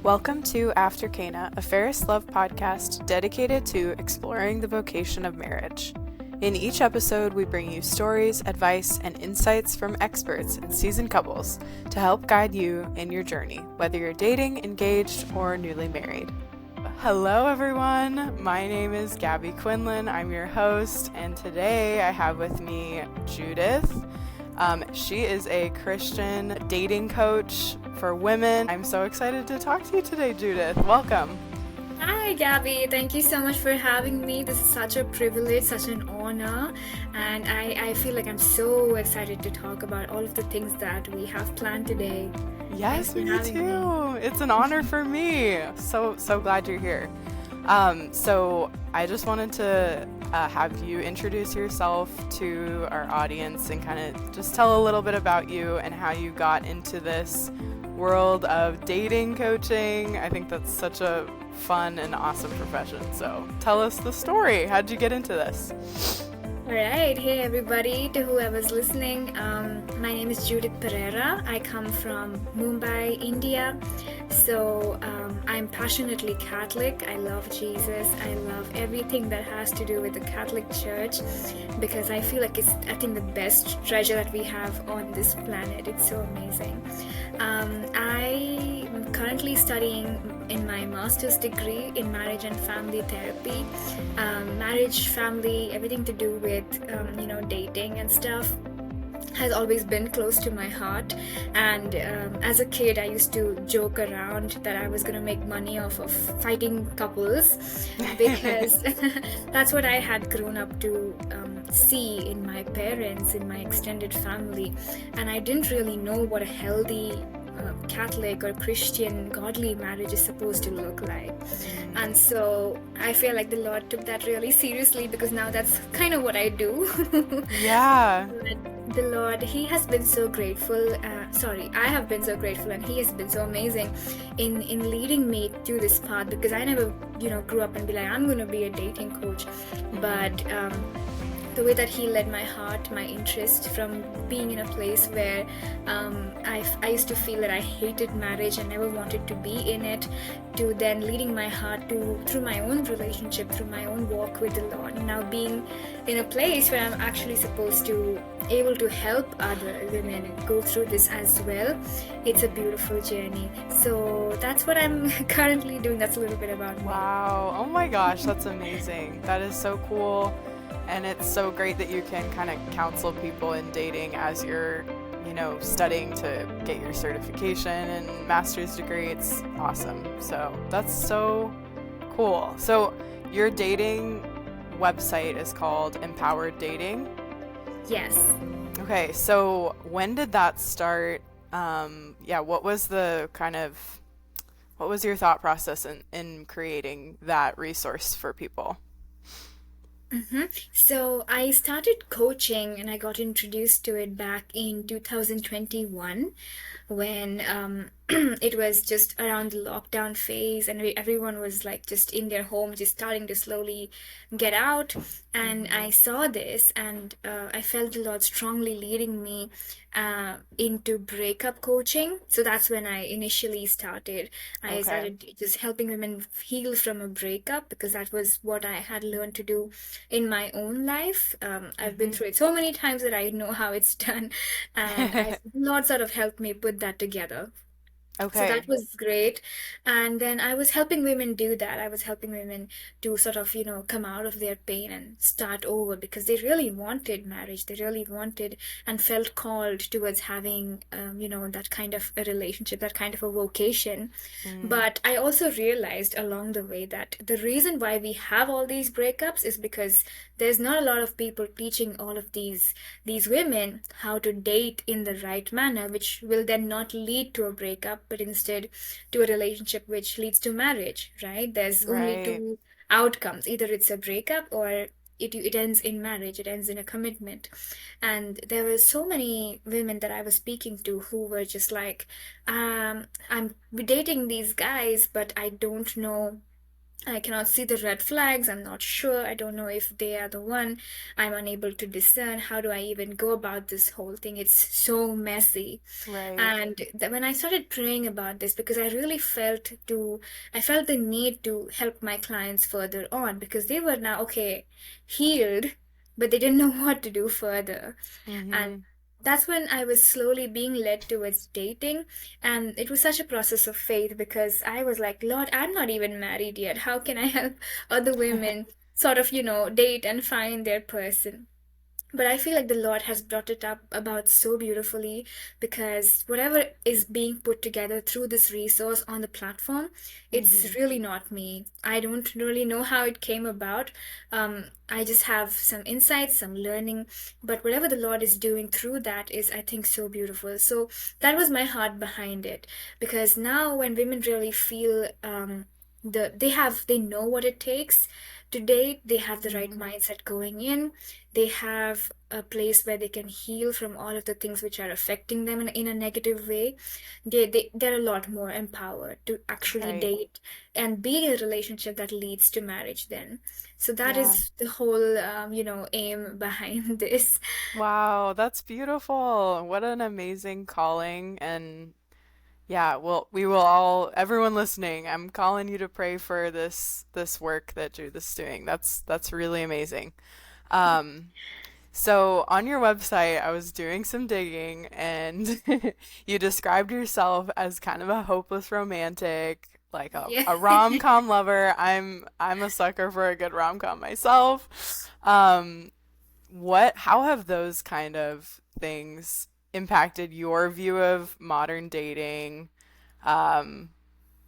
Welcome to After Cana, a Fairest Love podcast dedicated to exploring the vocation of marriage. In each episode, we bring you stories, advice, and insights from experts and seasoned couples to help guide you in your journey, whether you're dating, engaged, or newly married. Hello, everyone. My name is Gabby Quinlan. I'm your host, and today I have with me Judith. She is a Christian dating coach for women. I'm so excited to talk to you today, Judith. Welcome. Hi, Gabby. Thank you so much for having me. This is such a privilege, such an honor, and I feel like I'm so excited to talk about all of the things that we have planned today. Yes, Thanks for me having too. It's an honor for me. So glad you're here. So I just wanted to have you introduce yourself to our audience and kind of just tell a little bit about you and how you got into this world of dating coaching. I think that's such a fun and awesome profession. So tell us the story. How'd you get into this? All right. Hey, everybody, to whoever's listening. My name is Judith Pereira. I come from Mumbai, India. So I'm passionately Catholic. I love Jesus. I love everything that has to do with the Catholic Church because I feel like it's, I think, the best treasure that we have on this planet. It's so amazing. I am currently studying in my master's degree in marriage and family therapy. Marriage, family, everything to do with dating and stuff has always been close to my heart. And as a kid, I used to joke around that I was going to make money off of fighting couples because that's what I had grown up to see in my parents, in my extended family. And I didn't really know what a healthy Catholic or Christian godly marriage is supposed to look like. And so I feel like the Lord took that really seriously because now that's kind of what I do. Yeah. But the Lord, He has been so grateful. I have been so grateful, and He has been so amazing in leading me to this path because I never, grew up and be like, I'm going to be a dating coach. But the way that He led my heart, my interest from being in a place where I used to feel that I hated marriage and never wanted to be in it, to then leading my heart through my own relationship, through my own walk with the Lord, and now being in a place where I'm actually supposed to able to help other women go through this as well. It's a beautiful journey. So that's what I'm currently doing. That's a little bit about me. Wow. Oh my gosh, that's amazing. That is so cool. And it's so great that you can kind of counsel people in dating as you're, studying to get your certification and master's degree. It's awesome. So that's so cool. So your dating website is called Empowered Dating? Yes. Okay, so when did that start? What was your thought process in creating that resource for people? So I started coaching and I got introduced to it back in 2021 when it was just around the lockdown phase and everyone was like just in their home, just starting to slowly get out. And I saw this and I felt the Lord strongly leading me into breakup coaching. So that's when I initially started. I Okay. started just helping women heal from a breakup because that was what I had learned to do in my own life. I've been through it so many times that I know how it's done, and Lord sort of helped me put that together. So Okay. that was great. And then I was helping women do that. I was helping women to sort of, come out of their pain and start over because they really wanted marriage. They really wanted and felt called towards having, that kind of a relationship, that kind of a vocation. Mm, But I also realized along the way that the reason why we have all these breakups is because there's not a lot of people teaching all of these women how to date in the right manner, which will then not lead to a breakup, but instead to a relationship which leads to marriage, right? There's only right. two outcomes. Either it's a breakup or it ends in marriage, it ends in a commitment. And there were so many women that I was speaking to who were just like, I'm dating these guys, but I don't know I cannot see the red flags. I'm not sure. I don't know if they are the one. I'm unable to discern. How do I even go about this whole thing? It's so messy. Right. And when I started praying about this, because I felt the need to help my clients further on because they were now, okay, healed, but they didn't know what to do further. And Mm-hmm. that's when I was slowly being led towards dating. And it was such a process of faith because I was like, Lord, I'm not even married yet. How can I help other women sort of, date and find their person? But I feel like the Lord has brought it up about so beautifully because whatever is being put together through this resource on the platform, Mm-hmm. it's really not me. I don't really know how it came about. I just have some insights, some learning, but whatever the Lord is doing through that is, I think, so beautiful. So that was my heart behind it because now when women really feel they know what it takes to date, they have the right Mm-hmm. mindset going in, they have a place where they can heal from all of the things which are affecting them in a negative way. They're a lot more empowered to actually Right. date and be in a relationship that leads to marriage then. So that Yeah. is the whole aim behind this. Wow, that's beautiful. What an amazing calling. And yeah, well, we will all, everyone listening, I'm calling you to pray for this work that Judith is doing. That's really amazing. Um, so on your website, I was doing some digging and you described yourself as kind of a hopeless romantic, like Yeah. a rom-com lover. I'm a sucker for a good rom-com myself. How have those kind of things impacted your view of modern dating? Um,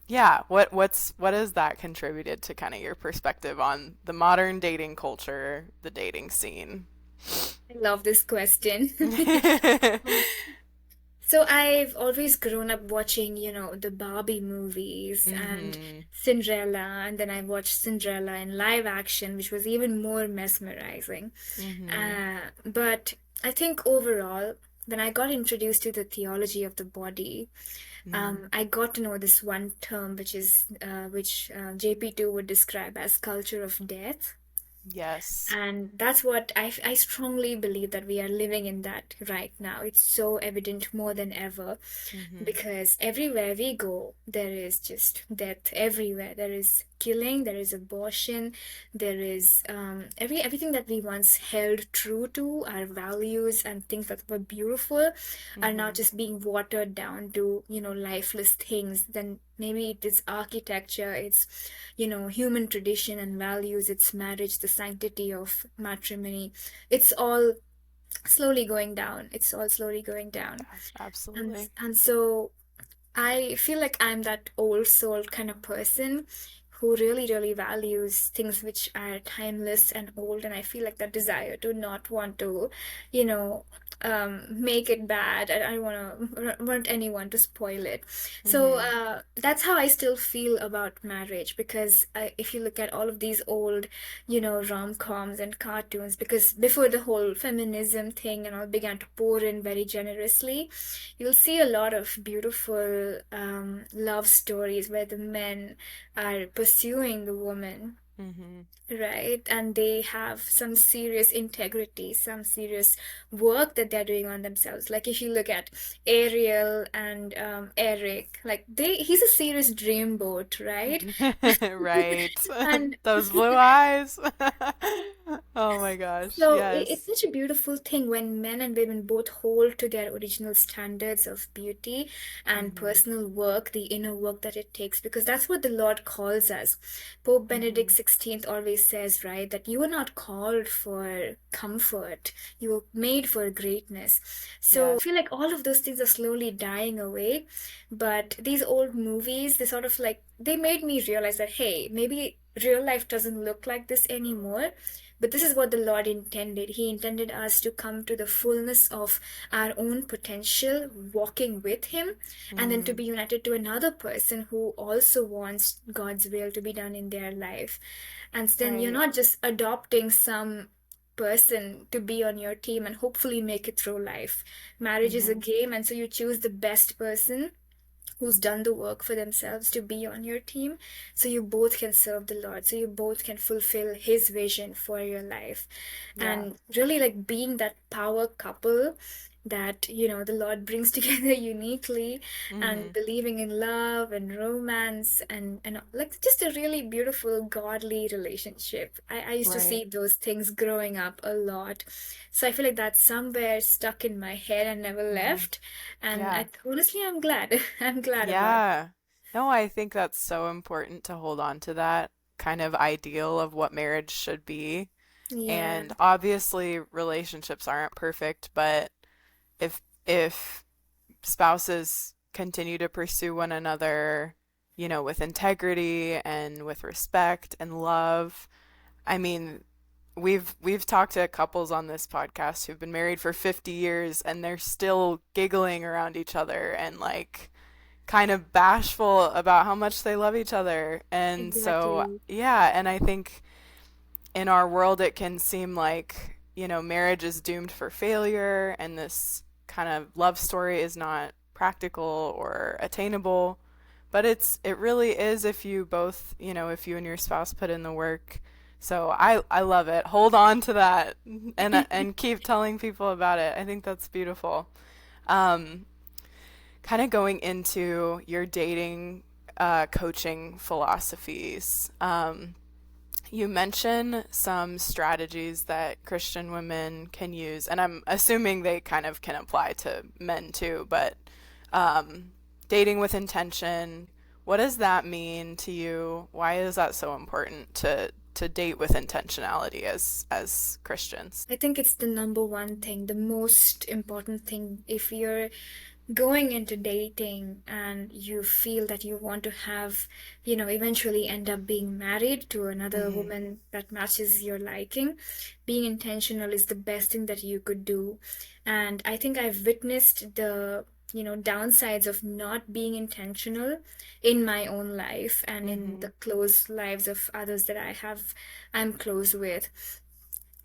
yeah, what has that contributed to kind of your perspective on the modern dating culture, the dating scene? I love this question. So I've always grown up watching, the Barbie movies and Mm-hmm. Cinderella, and then I watched Cinderella in live action, which was even more mesmerizing. Mm-hmm. But I think overall, when I got introduced to the theology of the body, Mm-hmm. I got to know this one term, which JP2 would describe as culture of death. Yes. And that's what I strongly believe that we are living in that right now. It's so evident more than ever Mm-hmm. because everywhere we go, there is just death everywhere. There is killing, there is abortion, there is everything that we once held true to, our values and things that were beautiful are now Mm-hmm. just being watered down to, lifeless things. Then maybe it is architecture, it's, human tradition and values, it's marriage, the sanctity of matrimony. It's all slowly going down. It's all slowly going down. And Absolutely. and so I feel like I'm that old soul kind of person who really, really values things which are timeless and old. And I feel like that desire to not want to, you know, make it bad. I don't want anyone to spoil it. So Mm-hmm. that's how I still feel about marriage because if you look at all of these old, rom-coms and cartoons, because before the whole feminism thing and all began to pour in very generously, you'll see a lot of beautiful love stories where the men are pursuing the woman, Mm-hmm. right? And they have some serious integrity, some serious work that they're doing on themselves. Like if you look at Ariel and Eric, like he's a serious dreamboat, right? Right. And Those blue eyes. Oh my gosh. so it's Yes. such a beautiful thing when men and women both hold to their original standards of beauty and Mm-hmm. personal work, the inner work that it takes, because that's what the Lord calls us. Pope Benedict Mm-hmm. XVI always says, right, that you were not called for comfort, you were made for greatness. So Yes. I feel like all of those things are slowly dying away. But these old movies, they sort of like, they made me realize that, hey, maybe real life doesn't look like this anymore, but this is what the Lord intended. He intended us to come to the fullness of our own potential, walking with Him, and then to Mm-hmm. be united to another person who also wants God's will to be done in their life. And then you're Right. not just adopting some person to be on your team and hopefully make it through life. Marriage is a Mm-hmm. game, and so you choose the best person who's done the work for themselves to be on your team, so you both can serve the Lord, so you both can fulfill his vision for your life. Yeah. And really like being that power couple that the Lord brings together uniquely, and Mm-hmm. believing in love and romance and like just a really beautiful godly relationship. I used to Right. see those things growing up a lot, so I feel like that's somewhere stuck in my head and never Mm-hmm. left. And Yeah. honestly, I'm glad. I'm glad about it. Yeah. No, I think that's so important to hold on to that kind of ideal of what marriage should be. Yeah, And obviously relationships aren't perfect, but if spouses continue to pursue one another, with integrity and with respect and love, I mean, we've talked to couples on this podcast who've been married for 50 years and they're still giggling around each other and like kind of bashful about how much they love each other. And so, exactly. yeah, and I think in our world it can seem like, marriage is doomed for failure and this kind of love story is not practical or attainable. But it really is if you both, if you and your spouse put in the work. So I love it. Hold on to that and keep telling people about it. I think that's beautiful. Um, Kind of going into your dating coaching philosophies. You mention some strategies that Christian women can use, and I'm assuming they kind of can apply to men too, but um, dating with intention, what does that mean to you? Why is that so important to date with intentionality as Christians? I think it's the number one thing, the most important thing. If you're going into dating and you feel that you want to have, eventually end up being married to another Mm-hmm. woman that matches your liking, being intentional is the best thing that you could do. And I think I've witnessed the downsides of not being intentional in my own life and in Mm-hmm. the close lives of others that I'm close with,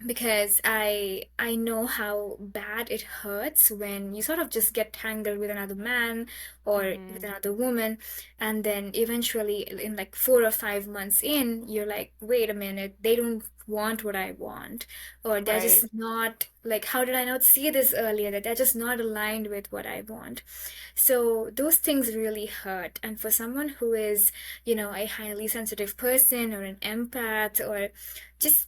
because I know how bad it hurts when you sort of just get tangled with another man or with Mm-hmm. another woman, and then eventually in like 4 or 5 months in, you're like, wait a minute, they don't want what I want, or they're Right. just not like, how did I not see this earlier, that they're just not aligned with what I want. So those things really hurt. And for someone who is, a highly sensitive person or an empath, or just,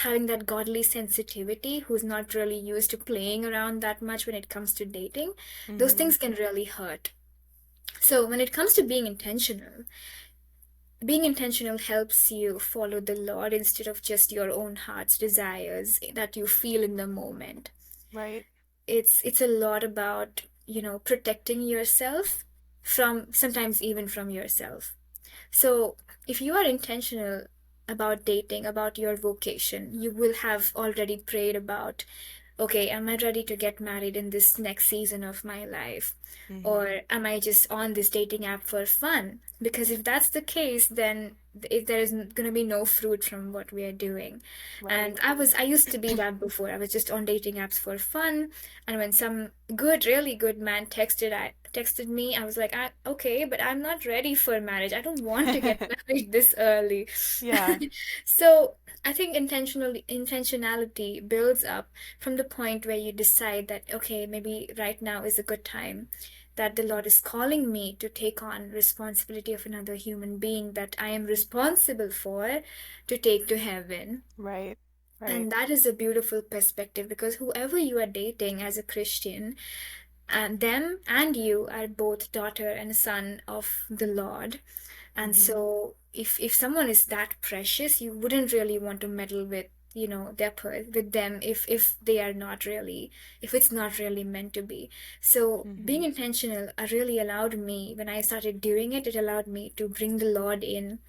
having that godly sensitivity, who's not really used to playing around that much when it comes to dating, those Mm-hmm. things can really hurt. So when it comes to being intentional helps you follow the Lord instead of just your own heart's desires that you feel in the moment. Right. It's a lot about, protecting yourself from sometimes even from yourself. So if you are intentional about dating, about your vocation, you will have already prayed about, okay, am I ready to get married in this next season of my life? Mm-hmm. Or am I just on this dating app for fun? Because if that's the case, then there is going to be no fruit from what we are doing. Right. And I used to be that before. I was just on dating apps for fun. And when some good, really good man texted me, I was like, okay, but I'm not ready for marriage. I don't want to get married this early. Yeah. So I think intentionality builds up from the point where you decide that, okay, maybe right now is a good time, that the Lord is calling me to take on responsibility of another human being that I am responsible for, to take to heaven. Right. Right. And that is a beautiful perspective, because whoever you are dating as a Christian, and them and you are both daughter and son of the Lord. And Mm-hmm. so if someone is that precious, you wouldn't really want to meddle with, with them, if they are not really, if it's not really meant to be. So Mm-hmm. being intentional really allowed me, when I started doing it, it allowed me to bring the Lord in.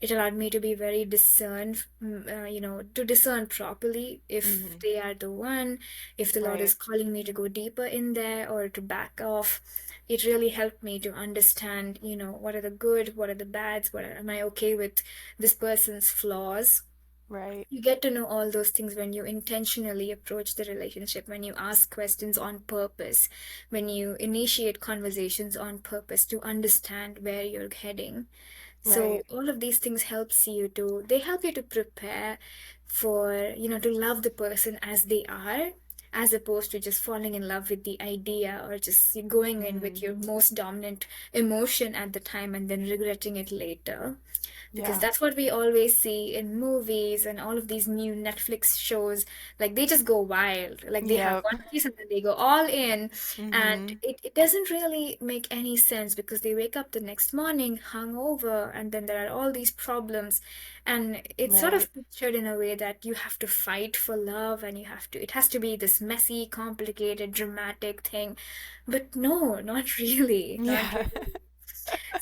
It allowed me to be very discerned, to discern properly if Mm-hmm. they are the one, if the Lord Right. is calling me to go deeper in there or to back off. It really helped me to understand, what are the good, what are the bads, am I okay with this person's flaws. Right. You get to know all those things when you intentionally approach the relationship, when you ask questions on purpose, when you initiate conversations on purpose to understand where you're heading. So Right. all of these things they help you to prepare for, to love the person as they are, as opposed to just falling in love with the idea or just going in with Mm-hmm. your most dominant emotion at the time and then regretting it later. Because Yeah. that's what we always see in movies and all of these new Netflix shows. Like they just go wild. Like they have Yep. one piece and then they go all in. And Mm-hmm. it doesn't really make any sense because they wake up the next morning hungover and then there are all these problems. And it's sort Right. of pictured in a way that you have to fight for love and it has to be this messy, complicated, dramatic thing. But no, not really. Not Yeah. really.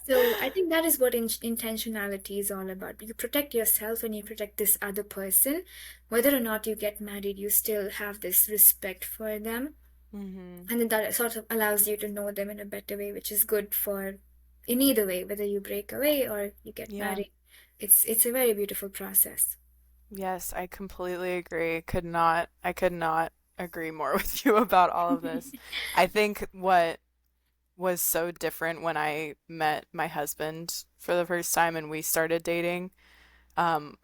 So I think that is what intentionality is all about. You protect yourself and you protect this other person. Whether or not you get married, you still have this respect for them. Mm-hmm. And then that sort of allows you to know them in a better way, which is good for in either way, whether you break away or you get Yeah. married. It's a very beautiful process. Yes, I completely agree. I could not agree more with you about all of this. I think what was so different when I met my husband for the first time and we started dating,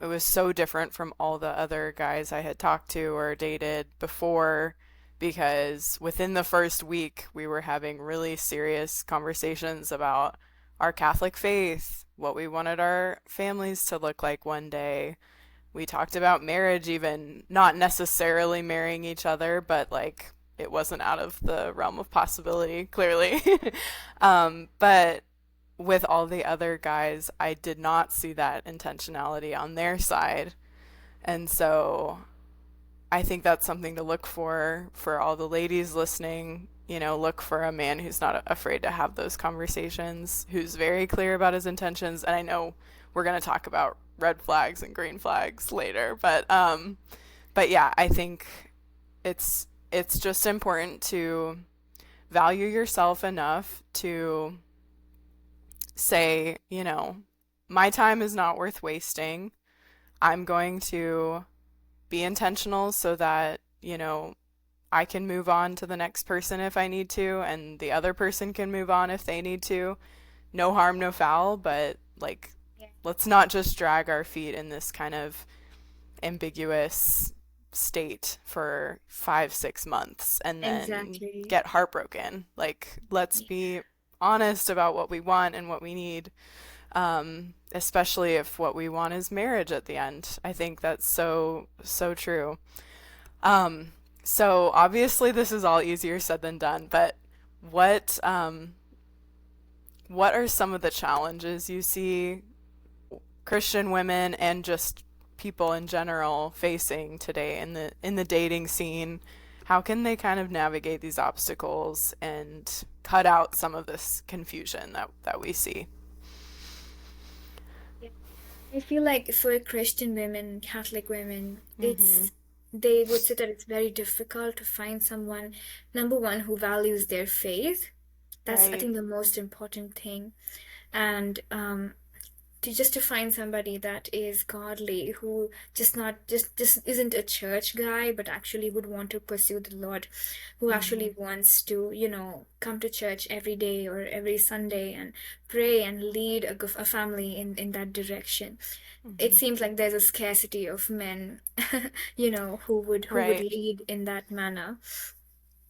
it was so different from all the other guys I had talked to or dated before because within the first week we were having really serious conversations about our Catholic faith, what we wanted our families to look like one day. We talked about marriage, even not necessarily marrying each other, but like it wasn't out of the realm of possibility, clearly. But with all the other guys, I did not see that intentionality on their side. And so I think that's something to look for all the ladies listening. You know, look for a man who's not afraid to have those conversations, who's very clear about his intentions. And I know we're going to talk about red flags and green flags later, but yeah, I think it's just important to value yourself enough to say, you know, my time is not worth wasting. I'm going to be intentional so that, you know, I can move on to the next person if I need to, and the other person can move on if they need to. No harm, no foul, but like, Yeah, let's not just drag our feet in this kind of ambiguous state for 5, 6 months and then exactly. get heartbroken. Like, let's Yeah. be honest about what we want and what we need, especially if what we want is marriage at the end. I think that's so, so true. Um, so obviously this is all easier said than done, but what um, what are some of the challenges you see Christian women and just people in general facing today in the dating scene? How can they kind of navigate these obstacles and cut out some of this confusion that we see? Yeah. I feel like for Christian women, Catholic women, Mm-hmm. they would say that it's very difficult to find someone, number one, who values their faith. That's, I Right. think, the most important thing. And to find somebody that is godly, who just not just isn't a church guy, but actually would want to pursue the Lord, who Mm-hmm. actually wants to, come to church every day or every Sunday and pray and lead a family in that direction. It Mm-hmm. seems like there's a scarcity of men, who would Right. lead in that manner.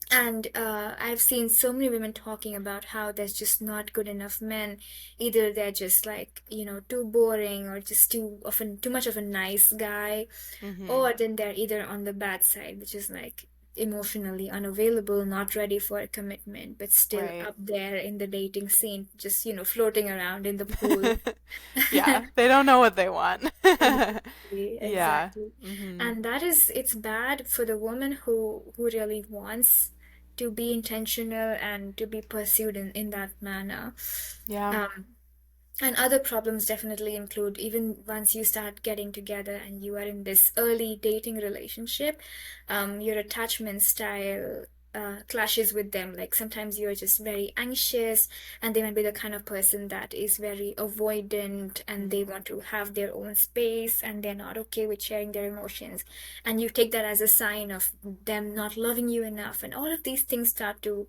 And I've seen so many women talking about how there's just not good enough men. Either they're just like, too boring or just too much of a nice guy, Mm-hmm. or then they're either on the bad side, which is like emotionally unavailable, not ready for a commitment, but still Right. up there in the dating scene, just, floating around in the pool. Yeah, they don't know what they want. Exactly, Yeah. exactly. Mm-hmm. And it's bad for the woman who really wants to be intentional and to be pursued in that manner. Yeah. Um, and other problems definitely include even once you start getting together and you are in this early dating relationship, your attachment style clashes with them. Like sometimes you're just very anxious, and they might be the kind of person that is very avoidant, and they want to have their own space, and they're not okay with sharing their emotions. And you take that as a sign of them not loving you enough, and all of these things start to,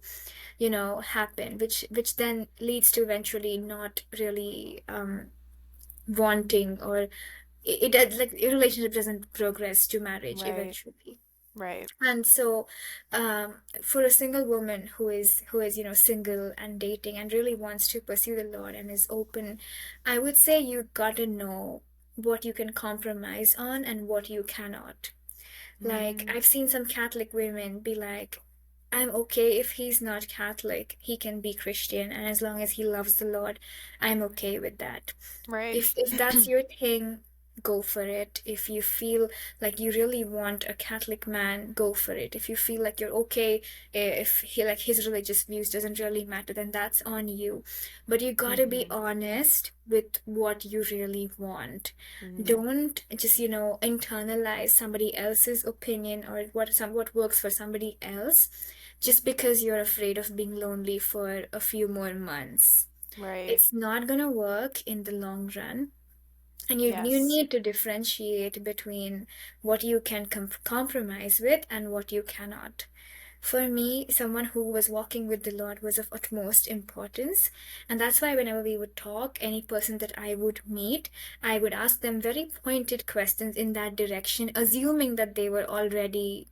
happen, which then leads to eventually not really wanting, or like a relationship doesn't progress to marriage Right. eventually. Right. And so, for a single woman who is single and dating and really wants to pursue the Lord and is open, I would say you gotta know what you can compromise on and what you cannot. Like, Mm, I've seen some Catholic women be like, I'm okay if he's not Catholic, he can be Christian, and as long as he loves the Lord, I'm okay with that. right. If that's your thing, go for it. If you feel like you really want a Catholic man, go for it. If you feel like you're okay, if he like his religious views doesn't really matter, then that's on you. But you gotta be Mm-hmm. honest with what you really want. Mm-hmm. Don't just, internalize somebody else's opinion or what works for somebody else just because you're afraid of being lonely for a few more months. Right. It's not gonna work in the long run. And you Yes. need to differentiate between what you can compromise with and what you cannot. For me, someone who was walking with the Lord was of utmost importance. And that's why whenever we would talk, any person that I would meet, I would ask them very pointed questions in that direction, assuming that they were already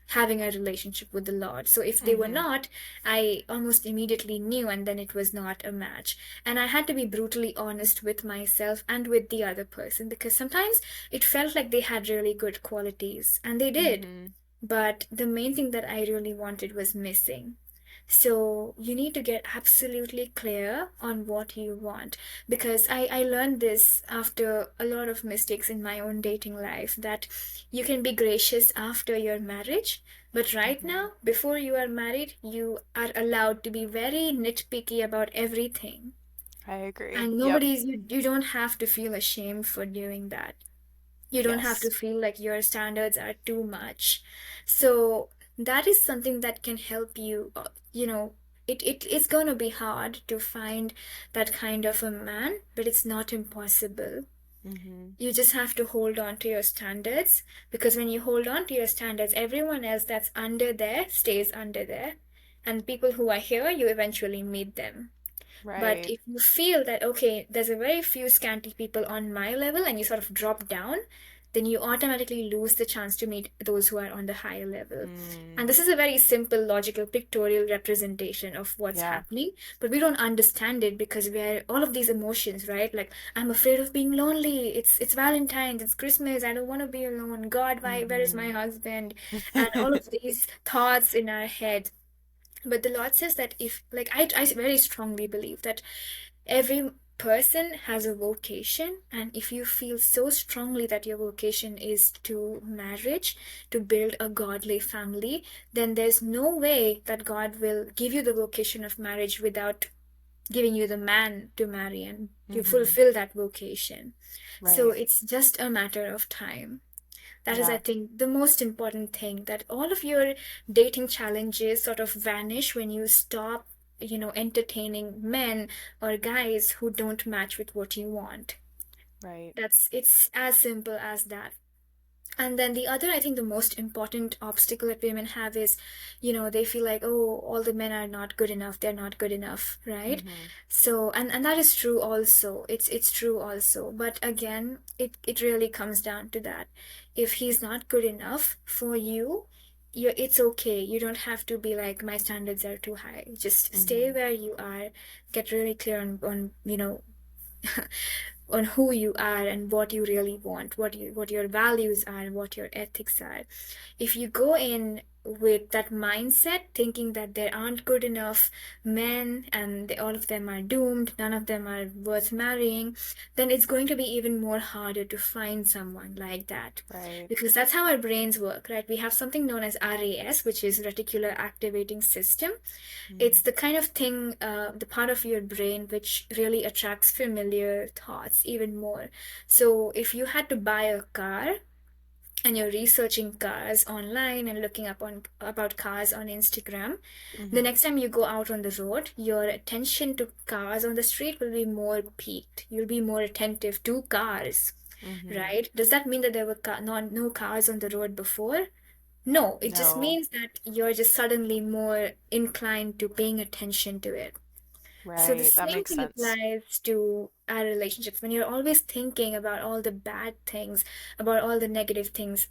having a relationship with the Lord. So if they were Mm-hmm. not, I almost immediately knew, and then it was not a match. And I had to be brutally honest with myself and with the other person because sometimes it felt like they had really good qualities, and they did. Mm-hmm. But the main thing that I really wanted was missing. So you need to get absolutely clear on what you want. Because I learned this after a lot of mistakes in my own dating life that you can be gracious after your marriage, but right Mm-hmm. now, before you are married, you are allowed to be very nitpicky about everything. I agree. And Yep. you don't have to feel ashamed for doing that. You don't have to Yes. feel like your standards are too much. So that is something that can help you, it's going to be hard to find that kind of a man, but it's not impossible. Mm-hmm. You just have to hold on to your standards, because when you hold on to your standards, everyone else that's under there stays under there. And people who are here, you eventually meet them. But Right. if you feel that, okay, there's a very few scanty people on my level and you sort of drop down, then you automatically lose the chance to meet those who are on the higher level. And Mm. this is a very simple, logical, pictorial representation of what's Yeah. happening, but we don't understand it because we're all of these emotions, right? Like, I'm afraid of being lonely. It's Valentine's, it's Christmas, I don't want to be alone. God, where is my Mm-hmm. husband? And all of these thoughts in our head. But the Lord says that if, like, I very strongly believe that every person has a vocation, and if you feel so strongly that your vocation is to marriage, to build a godly family, then there's no way that God will give you the vocation of marriage without giving you the man to marry and to Mm-hmm. fulfill that vocation. So Right. it's just a matter of time. That is, I Yeah. think, the most important thing, that all of your dating challenges sort of vanish when you stop, entertaining men or guys who don't match with what you want. Right. It's as simple as that. And then the other, I think the most important obstacle that women have is, they feel like, oh, all the men are not good enough, they're not good enough, right? Mm-hmm. So, and that is true also. It's true also. But again, it really comes down to that. If he's not good enough for you, it's okay. You don't have to be like, my standards are too high. Just stay Mm-hmm. where you are, get really clear on on who you are and what you really want, what your values are, and what your ethics are. If you go in with that mindset, thinking that there aren't good enough men and all of them are doomed, none of them are worth marrying, then it's going to be even more harder to find someone like that. Right. Because that's how our brains work, right? We have something known as RAS, which is reticular activating system. Mm. It's the kind of thing, the part of your brain which really attracts familiar thoughts even more. So if you had to buy a car, and you're researching cars online and looking up on about cars on Instagram, the Mm-hmm. next time you go out on the road, your attention to cars on the street will be more peaked. You'll be more attentive to cars, Mm-hmm. right? Does that mean that there were no cars on the road before? No, it just No. means that you're just suddenly more inclined to paying attention to it. So the Right. That same makes thing sense. applies to our relationships. When you're always thinking about all the bad things, about all the negative things,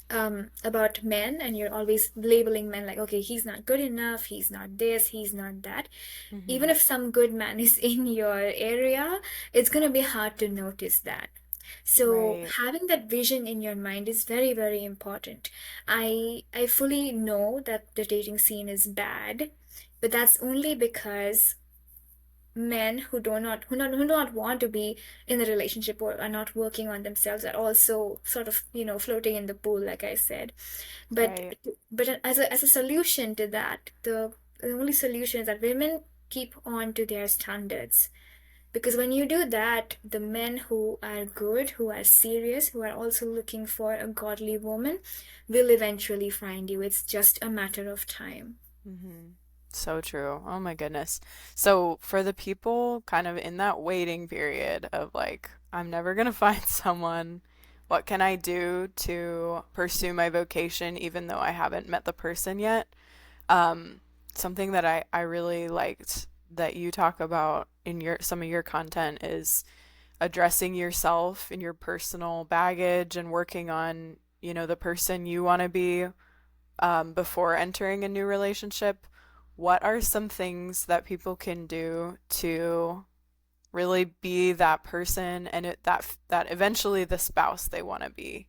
about men, and you're always labeling men like, okay, he's not good enough, he's not this, he's not that. Mm-hmm. Even if some good man is in your area, it's going to be hard to notice that. So Right. having that vision in your mind is very, very important. I fully know that the dating scene is bad, but that's only because men who do not want to be in a relationship or are not working on themselves are also sort of floating in the pool, like I said. but Right. but as a solution to that, the only solution is that women keep on to their standards, because when you do that, the men who are good, who are serious, who are also looking for a godly woman will eventually find you. It's just a matter of time. Mm-hmm. So true. Oh my goodness. So for the people kind of in that waiting period of like, I'm never gonna find someone, what can I do to pursue my vocation even though I haven't met the person yet? Um, Something that I really liked that you talk about in your some of your content is addressing yourself and your personal baggage and working on, the person you want to be before entering a new relationship. What are some things that people can do to really be that person and that eventually the spouse they want to be,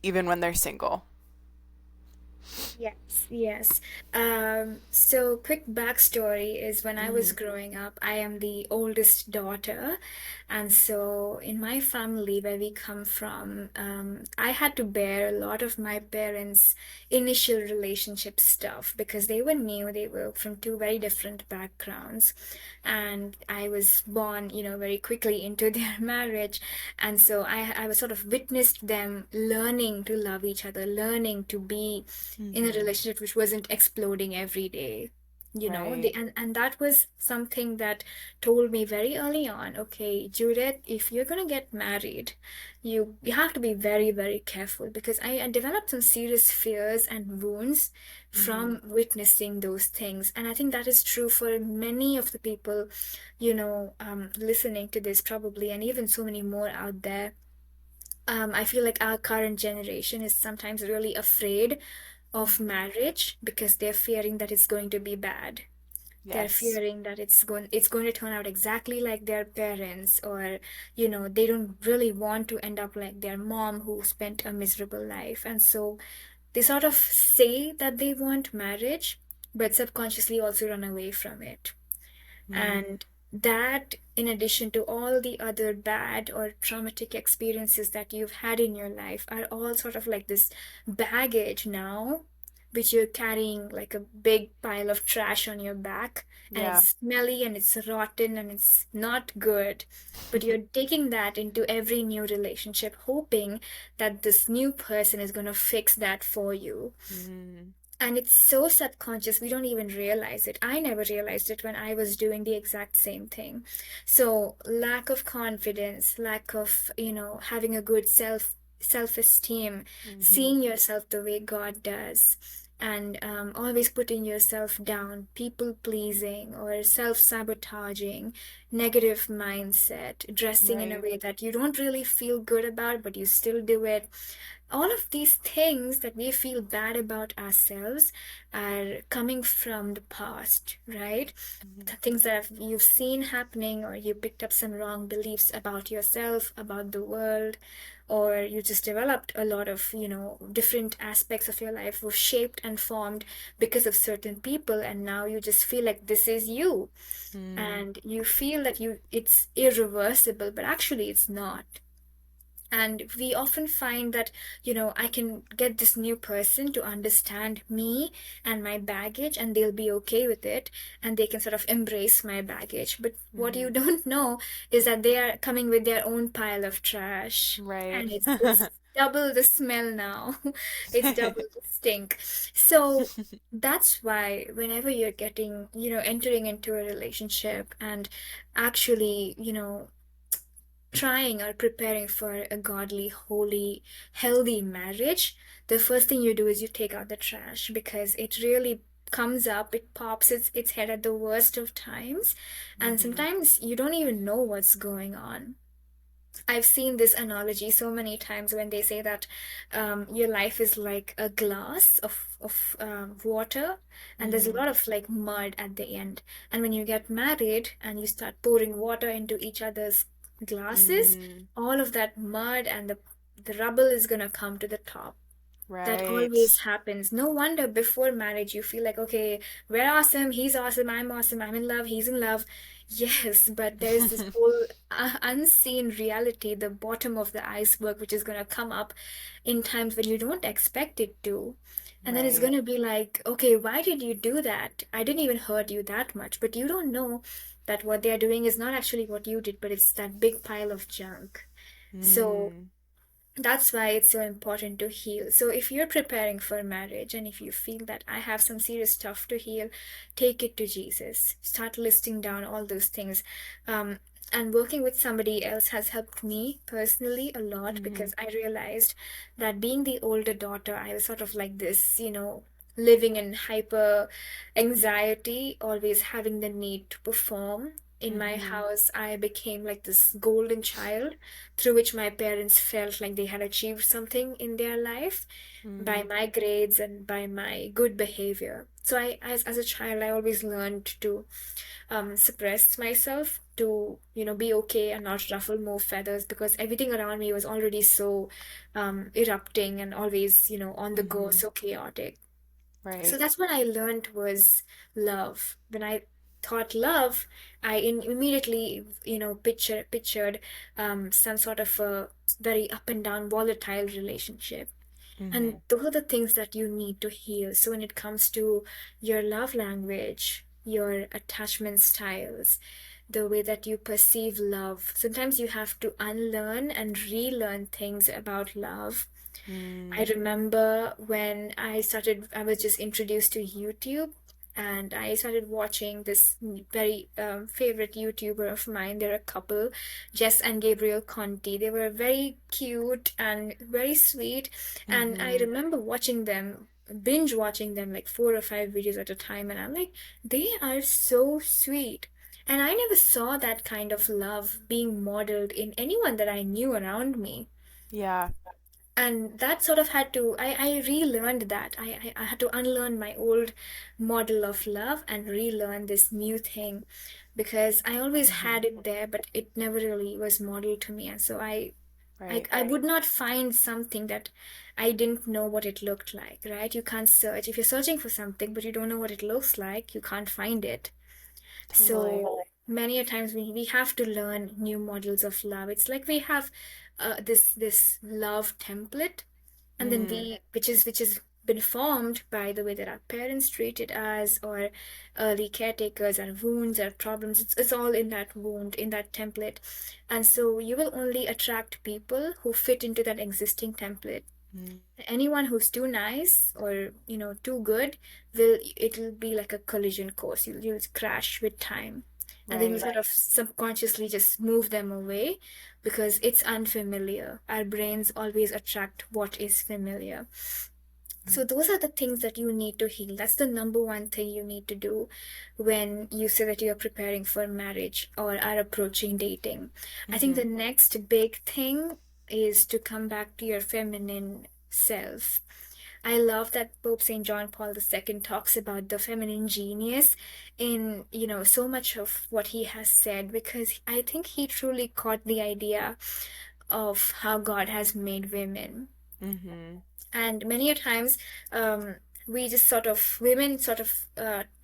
even when they're single? Yes, yes. So quick backstory is when I was Mm-hmm. growing up, I am the oldest daughter. And so in my family, where we come from, I had to bear a lot of my parents' initial relationship stuff because they were new. They were from two very different backgrounds. And I was born, very quickly into their marriage. And so I was sort of witnessed them learning to love each other, learning to be in a Mm-hmm. relationship which wasn't exploding every day. Right. And that was something that told me very early on, okay, Judith, if you're gonna get married, you have to be very, very careful, because I developed some serious fears and wounds Mm-hmm. from witnessing those things. And I think that is true for many of the people, listening to this probably, and even so many more out there. I feel like our current generation is sometimes really afraid of Mm-hmm. marriage because they're fearing that it's going to be bad. They're Yes. fearing that it's going to turn out exactly like their parents, or they don't really want to end up like their mom who spent a miserable life. And so they sort of say that they want marriage, but subconsciously also run away from it. Mm-hmm. And that, in addition to all the other bad or traumatic experiences that you've had in your life, are all sort of like this baggage now, which you're carrying like a big pile of trash on your back, and Yeah. it's smelly and it's rotten and it's not good. But you're taking that into every new relationship, hoping that this new person is going to fix that for you. Mm-hmm. And it's so subconscious, we don't even realize it. I never realized it when I was doing the exact same thing. So lack of confidence, lack of, having a good self-esteem, Mm-hmm. seeing yourself the way God does, and always putting yourself down, people pleasing or self-sabotaging, negative mindset, dressing in a Right. way that you don't really feel good about, but you still do it. All of these things that we feel bad about ourselves are coming from the past, right? Mm-hmm. The things that you've seen happening, or you picked up some wrong beliefs about yourself, about the world, or you just developed a lot of, different aspects of your life were shaped and formed because of certain people, and now you just feel like this is you, Mm-hmm. and you feel that it's irreversible, but actually it's not. And we often find that, I can get this new person to understand me and my baggage, and they'll be okay with it, and they can sort of embrace my baggage. But what you Mm-hmm. don't know is that they are coming with their own pile of trash. Right. And it's double the smell now. It's double the stink. So that's why whenever you're getting, entering into a relationship and actually, trying or preparing for a godly, holy, healthy marriage, the first thing you do is you take out the trash because it really comes up, it pops its head at the worst of times, and Mm-hmm. sometimes you don't even know what's going on. I've seen this analogy so many times when they say that your life is like a glass of water, and there's a Mm-hmm. lot of like mud at the end. And when you get married and you start pouring water into each other's glasses, Mm, all of that mud and the rubble is gonna come to the top. That right. always happens. No wonder before marriage you feel like, okay, we're awesome, he's awesome, I'm in love, he's in love. Yes, but there's this whole unseen reality, the bottom of the iceberg, which is going to come up in times when you don't expect it to. And then it's going Right. to be like, okay, why did you do that? I didn't even hurt you that much. But you don't know that what they're doing is not actually what you did, but it's that big pile of junk. So Mm, that's why it's so important to heal. So if you're preparing for marriage and if you feel that I have some serious stuff to heal, take it to Jesus. Start listing down all those things. Um, and working with somebody else has helped me personally a lot mm-hmm. because I realized that being the older daughter, I was sort of like this, living in hyper anxiety, always having the need to perform. In my Mm-hmm. house, I became like this golden child through which my parents felt like they had achieved something in their life by Mm-hmm. my grades and by my good behavior. So as a child, I always learned to suppress myself to, be okay and not ruffle more feathers because everything around me was already so erupting and always, on the go, Mm-hmm. so chaotic. So Right. that's what I learned was love. When I thought love, immediately, pictured some sort of a very up and down, volatile relationship. Mm-hmm. And those are the things that you need to heal. So when it comes to your love language, your attachment styles, the way that you perceive love, sometimes you have to unlearn and relearn things about love. I Mm, remember when I was just introduced to YouTube and I started watching this very favorite YouTuber of mine. They're a couple, Jess and Gabriel Conti. They were very cute and very sweet. And I mm-hmm. remember watching them, binge watching them like 4 or 5 videos at a time. And I'm like, they are so sweet. And I never saw that kind of love being modeled in anyone that I knew around me, Yeah. and that sort of had to I relearned that I had to unlearn my old model of love and relearn this new thing because I always Mm-hmm. had it there but it never really was modeled to me, and so Right. I would not find something that I didn't know what it looked like, right? You can't search if you're searching for something but you don't know what it looks like, you can't find it. Totally. So many a times we have to learn new models of love. It's like we have this love template, and then Mm, which is been formed by the way that our parents treated us or early caretakers, our wounds, our problems. It's all in that wound, in that template, and so you will only attract people who fit into that existing template. mm, Anyone who's too nice or too good, it'll be like a collision course. You'll crash with time, and then you right. sort of subconsciously just move them away because it's unfamiliar. Our brains always attract what is familiar. So those are the things that you need to heal. That's the number one thing you need to do when you say that you're preparing for marriage or are approaching dating. I think Mm-hmm. the next big thing is to come back to your feminine self. I love that Pope St. John Paul II talks about the feminine genius in, so much of what he has said because I think he truly caught the idea of how God has made women. Mm-hmm. And many a times um, we just sort of women sort of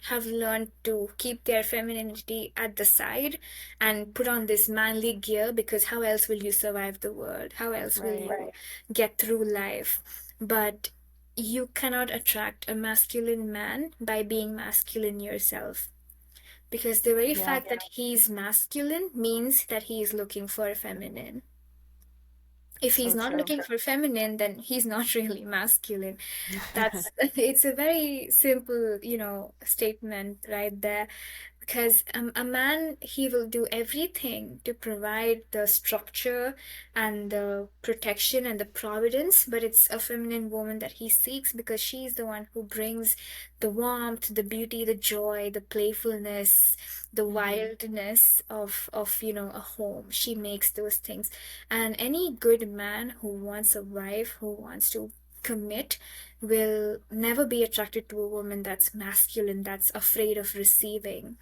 have learned to keep their femininity at the side and put on this manly gear because how else will you survive the world, how else will Right. you get through life? But you cannot attract a masculine man by being masculine yourself, because the very Yeah. fact that he's masculine means that he is looking for a feminine. If he's So not true. looking for feminine, then he's not really masculine. That's it's a very simple, statement right there. Because a man, he will do everything to provide the structure and the protection and the providence, but it's a feminine woman that he seeks because she's the one who brings the warmth, the beauty, the joy, the playfulness, the Hmm. wildness of a home. She makes those things. And any good man who wants a wife, who wants to commit, will never be attracted to a woman that's masculine, that's afraid of receiving.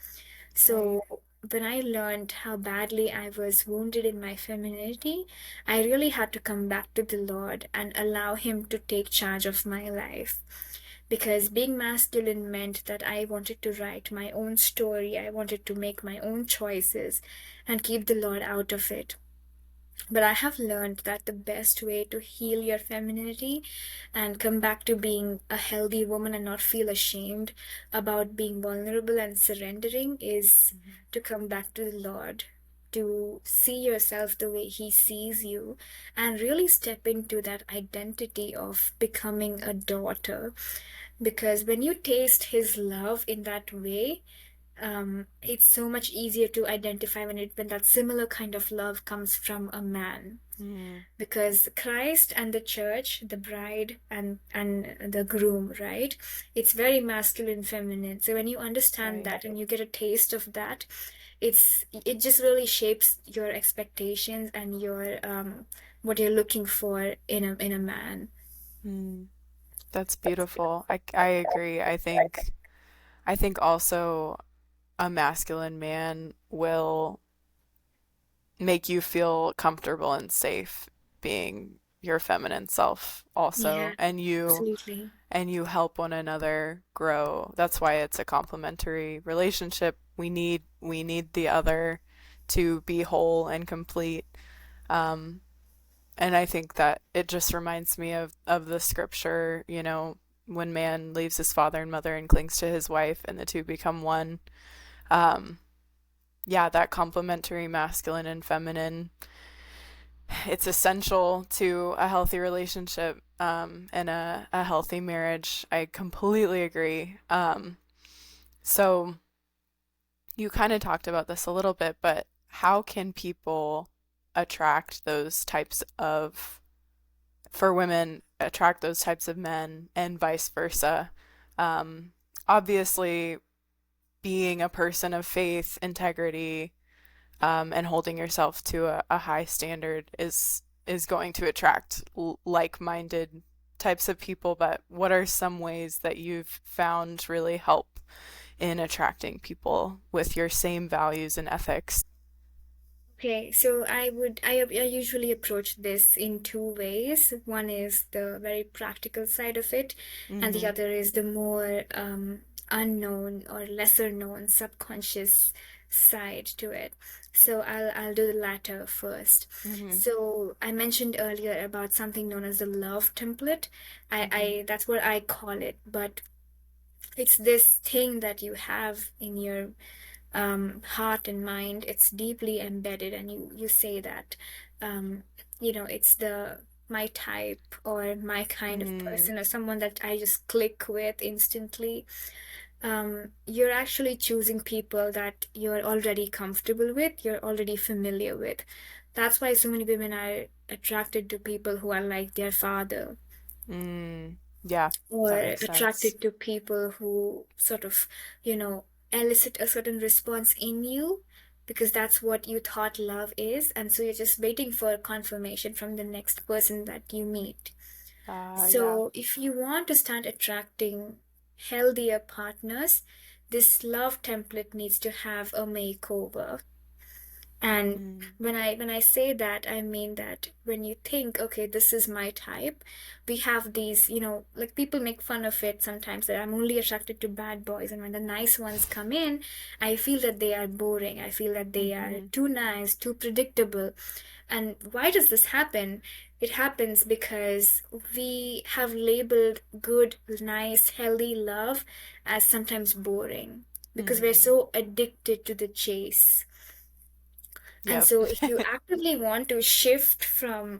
Right. So when I learned how badly I was wounded in my femininity, I really had to come back to the Lord and allow Him to take charge of my life. Because being masculine meant that I wanted to write my own story, I wanted to make my own choices and keep the Lord out of it. But I have learned that the best way to heal your femininity and come back to being a healthy woman and not feel ashamed about being vulnerable and surrendering is Mhm. to come back to the Lord, to see yourself the way He sees you, and really step into that identity of becoming a daughter. Because when you taste His love in that way, it's so much easier to identify when that similar kind of love comes from a man, Mm. because Christ and the church, the bride and the groom, right? It's very masculine, feminine. So when you understand Right. that and you get a taste of that, it just really shapes your expectations and your what you're looking for in a man. Mm. That's beautiful. I agree. I think also a masculine man will make you feel comfortable and safe being your feminine self Yeah, also, and absolutely. you help one another grow. That's why it's a complementary relationship. We need the other to be whole and complete. Um, and I think that it just reminds me of the scripture, when man leaves his father and mother and clings to his wife and the two become one. Um, yeah, that complementary masculine and feminine, it's essential to a healthy relationship, and a healthy marriage. I completely agree. So you kind of talked about this a little bit, but how can people attract those types of, for women, attract those types of men and vice versa? Um, Obviously, being a person of faith, integrity, and holding yourself to a high standard is going to attract like-minded types of people. But what are some ways that you've found really help in attracting people with your same values and ethics? Okay, so I usually approach this in two ways. One is the very practical side of it, and the Mm-hmm. other is the more unknown or lesser known subconscious side to it. So I'll do the latter first. Mm-hmm. So I mentioned earlier about something known as the love template. Mm-hmm. I that's what I call it, but it's this thing that you have in your heart and mind. It's deeply embedded, and you say that, um, it's the my type or my kind of Mm. person or someone that I just click with instantly. You're actually choosing people that you're already comfortable with, you're already familiar with. That's why so many women are attracted to people who are like their father, Mm. Yeah, or that makes sense. attracted to people who sort of, you know, elicit a certain response in you because that's what you thought love is. And so you're just waiting for confirmation from the next person that you meet. Yeah. So if you want to start attracting healthier partners, this love template needs to have a makeover. And Mm. when I say that, I mean that when you think, okay, this is my type, we have these, like people make fun of it sometimes that I'm only attracted to bad boys, and when the nice ones come in, I feel that they are boring. I feel that they are Mm-hmm. too nice, too predictable. And why does this happen? It happens because we have labeled good, nice, healthy love as sometimes boring because we're Mm-hmm. so addicted to the chase. And Yep. so if you actively want to shift from,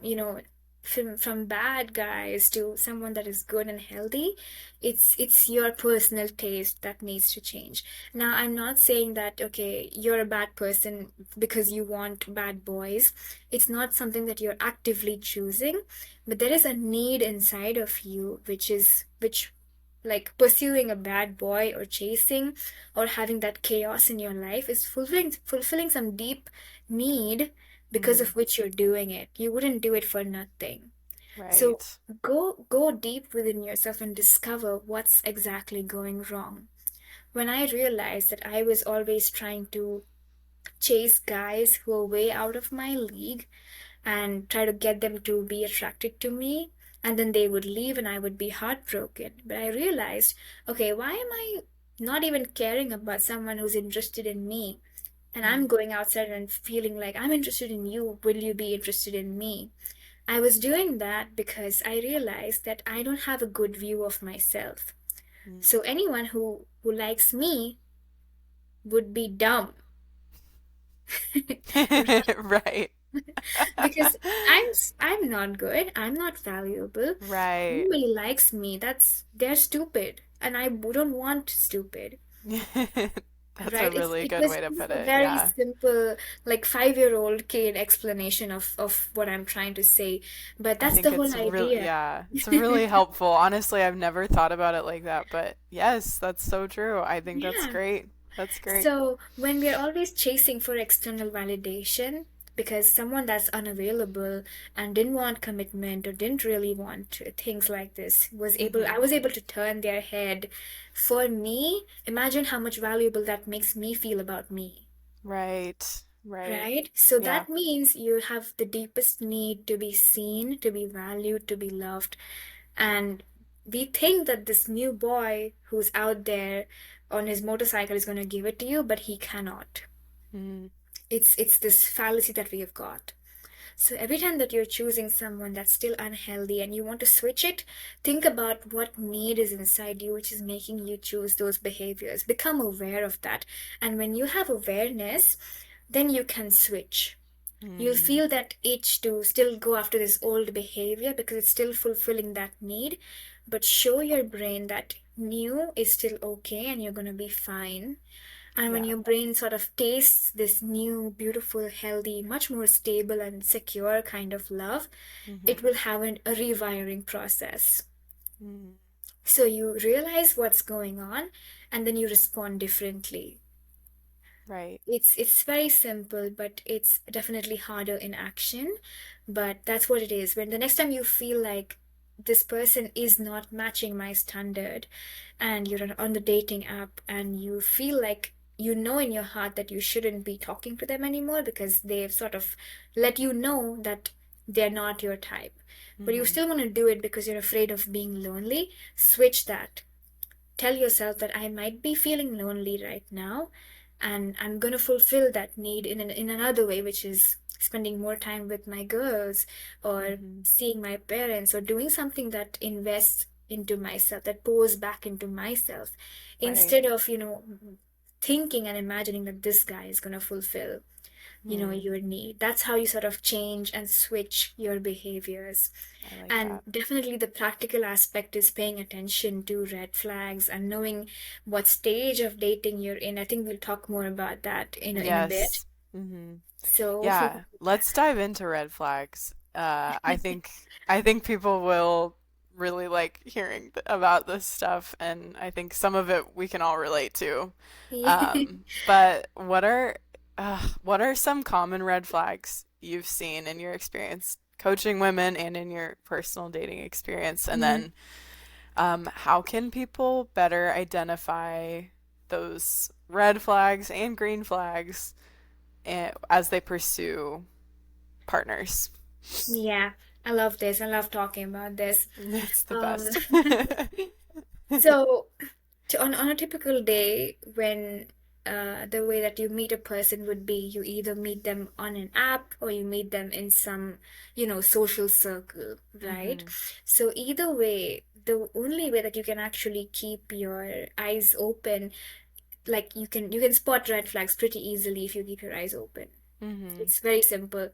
from bad guys to someone that is good and healthy, it's your personal taste that needs to change. Now, I'm not saying that, okay, you're a bad person because you want bad boys. It's not something that you're actively choosing, but there is a need inside of you which like pursuing a bad boy or chasing or having that chaos in your life is fulfilling some deep need because Mm, of which you're doing it. You wouldn't do it for nothing. So right. go deep within yourself and discover what's exactly going wrong. When I realized that I was always trying to chase guys who are way out of my league and try to get them to be attracted to me, and then they would leave and I would be heartbroken. But I realized, okay, why am I not even caring about someone who's interested in me? And I'm Mm, going outside and feeling like I'm interested in you. Will you be interested in me? I was doing that because I realized that I don't have a good view of myself. mm. So anyone who likes me would be dumb. Right. Because I'm not good. I'm not valuable. Right. Nobody likes me. They're stupid, and I wouldn't want stupid. That's a Right? really It good was way to just put a it. very Yeah. simple, like 5-year-old kid explanation of what I'm trying to say. But I that's think the whole it's really, idea. yeah, it's really helpful. Honestly, I've never thought about it like that, but yes, that's so true. I think that's Yeah. great. That's great. So when we are always chasing for external validation, because someone that's unavailable and didn't want commitment or didn't really want things like this I Hmm. was able to turn their head for me. Imagine how much valuable that makes me feel about me. Right. Right. Right? So Yeah. that means you have the deepest need to be seen, to be valued, to be loved. And we think that this new boy who's out there on his motorcycle is going to give it to you, but he cannot. Mm, It's this fallacy that we have got. So every time that you're choosing someone that's still unhealthy and you want to switch it, think about what need is inside you which is making you choose those behaviors. Become aware of that. And when you have awareness, then you can switch. You'll mm, feel that itch to still go after this old behavior because it's still fulfilling that need. But show your brain that new is still okay and you're going to be fine. And when yeah. your brain sort of tastes this new, beautiful, healthy, much more stable and secure kind of love, Hmm. it will have a rewiring process. Mm, So you realize what's going on and then you respond differently. right. It's very simple, but it's definitely harder in action. But that's what it is. When the next time you feel like this person is not matching my standard, and you're on the dating app and you feel like you know in your heart that you shouldn't be talking to them anymore because they've sort of let you know that they're not your type, but you Hmm. still want to do it because you're afraid of being lonely, switch that. Tell yourself that I might be feeling lonely right now, and I'm going to fulfill that need in another way, which is spending more time with my girls or Hmm. seeing my parents or doing something that invests into myself, that pours back into myself, Right. instead of, thinking and imagining that this guy is going to fulfill Mm, your need. That's how you sort of change and switch your behaviors. I like And that. definitely the practical aspect is paying attention to red flags and knowing what stage of dating you're in. I think we'll talk more about that in a bit. Yes. Hmm. So Yeah, let's dive into red flags. I think people will really like hearing about this stuff, and I think some of it we can all relate to. yeah. But what are some common red flags you've seen in your experience coaching women and in your personal dating experience? And Mhm. then how can people better identify those red flags and green flags as they pursue partners? Yeah, I love this. I love talking about this. It's the Um, best. so on a typical day when the way that you meet a person would be you either meet them on an app or you meet them in some social circle, right? Hmm. So either way, the only way that you can actually keep your eyes open, like you can spot red flags pretty easily if you keep your eyes open. Mm-hmm. It's very simple.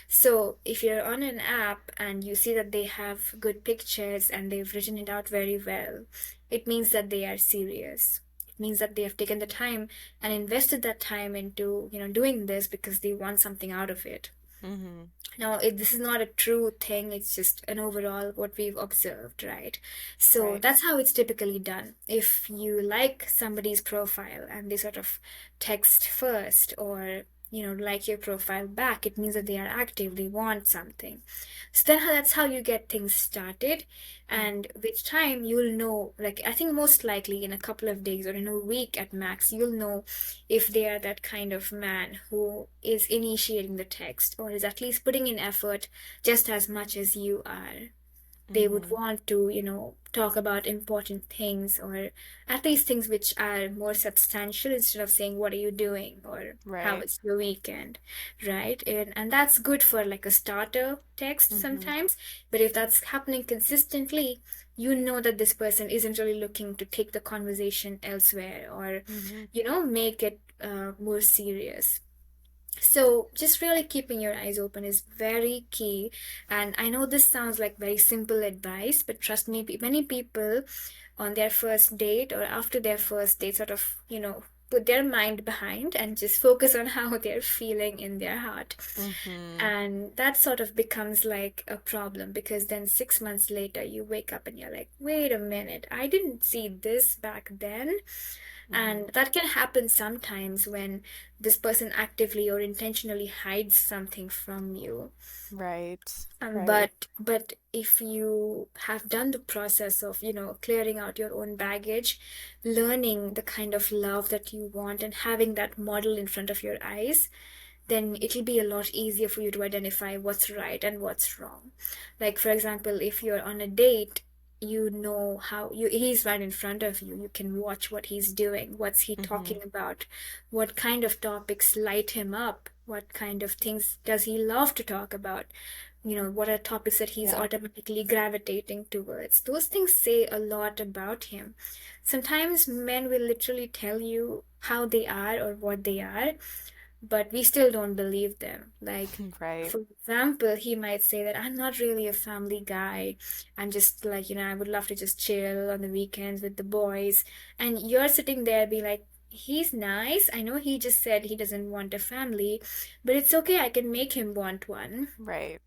So if you're on an app and you see that they have good pictures and they've written it out very well, it means that they are serious. It means that they have taken the time and invested that time into, doing this because they want something out of it. Mm-hmm. Now, this is not a true thing, it's just an overall what we've observed, right? So Right. that's how it's typically done. If you like somebody's profile and they sort of text first or like your profile back, it means that they are active, they want something. So then that's how you get things started. And with time, you'll know, like, I think most likely in a couple of days or in a week at max, you'll know if they are that kind of man who is initiating the text or is at least putting in effort just as much as you are. They would Mm-hmm. want to, talk about important things or at least things which are more substantial instead of saying, "What are you doing?" or "How Right. was your weekend?" Right? And that's good for like a starter text Mm-hmm. sometimes. But if that's happening consistently, you know that this person isn't really looking to take the conversation elsewhere or, Mm-hmm. make it more serious. So, just really keeping your eyes open is very key. And I know this sounds like very simple advice, but trust me, many people on their first date or after their first date sort of, put their mind behind and just focus on how they're feeling in their heart. Mm-hmm. And that sort of becomes like a problem because then 6 months later, you wake up and you're like, wait a minute, I didn't see this back then. Mm-hmm. And that can happen sometimes when this person actively or intentionally hides something from you. Right. Um, Right. but but if you have done the process of, clearing out your own baggage, learning the kind of love that you want and having that model in front of your eyes, then it'll be a lot easier for you to identify what's right and what's wrong. Like, for example, if you're on a date, you know how he's right in front of you. You can watch what he's doing, what's he Mm-hmm. talking about, what kind of topics light him up, what kind of things does he love to talk about, what are topics that he's Yeah. automatically gravitating towards. Those things say a lot about him. Sometimes men will literally tell you how they are or what they are, but we still don't believe them. Like, Right. for example, he might say that I'm not really a family guy. I'm just like, I would love to just chill on the weekends with the boys. And you're sitting there be like, he's nice. I know he just said he doesn't want a family, but it's okay. I can make him want one. Right.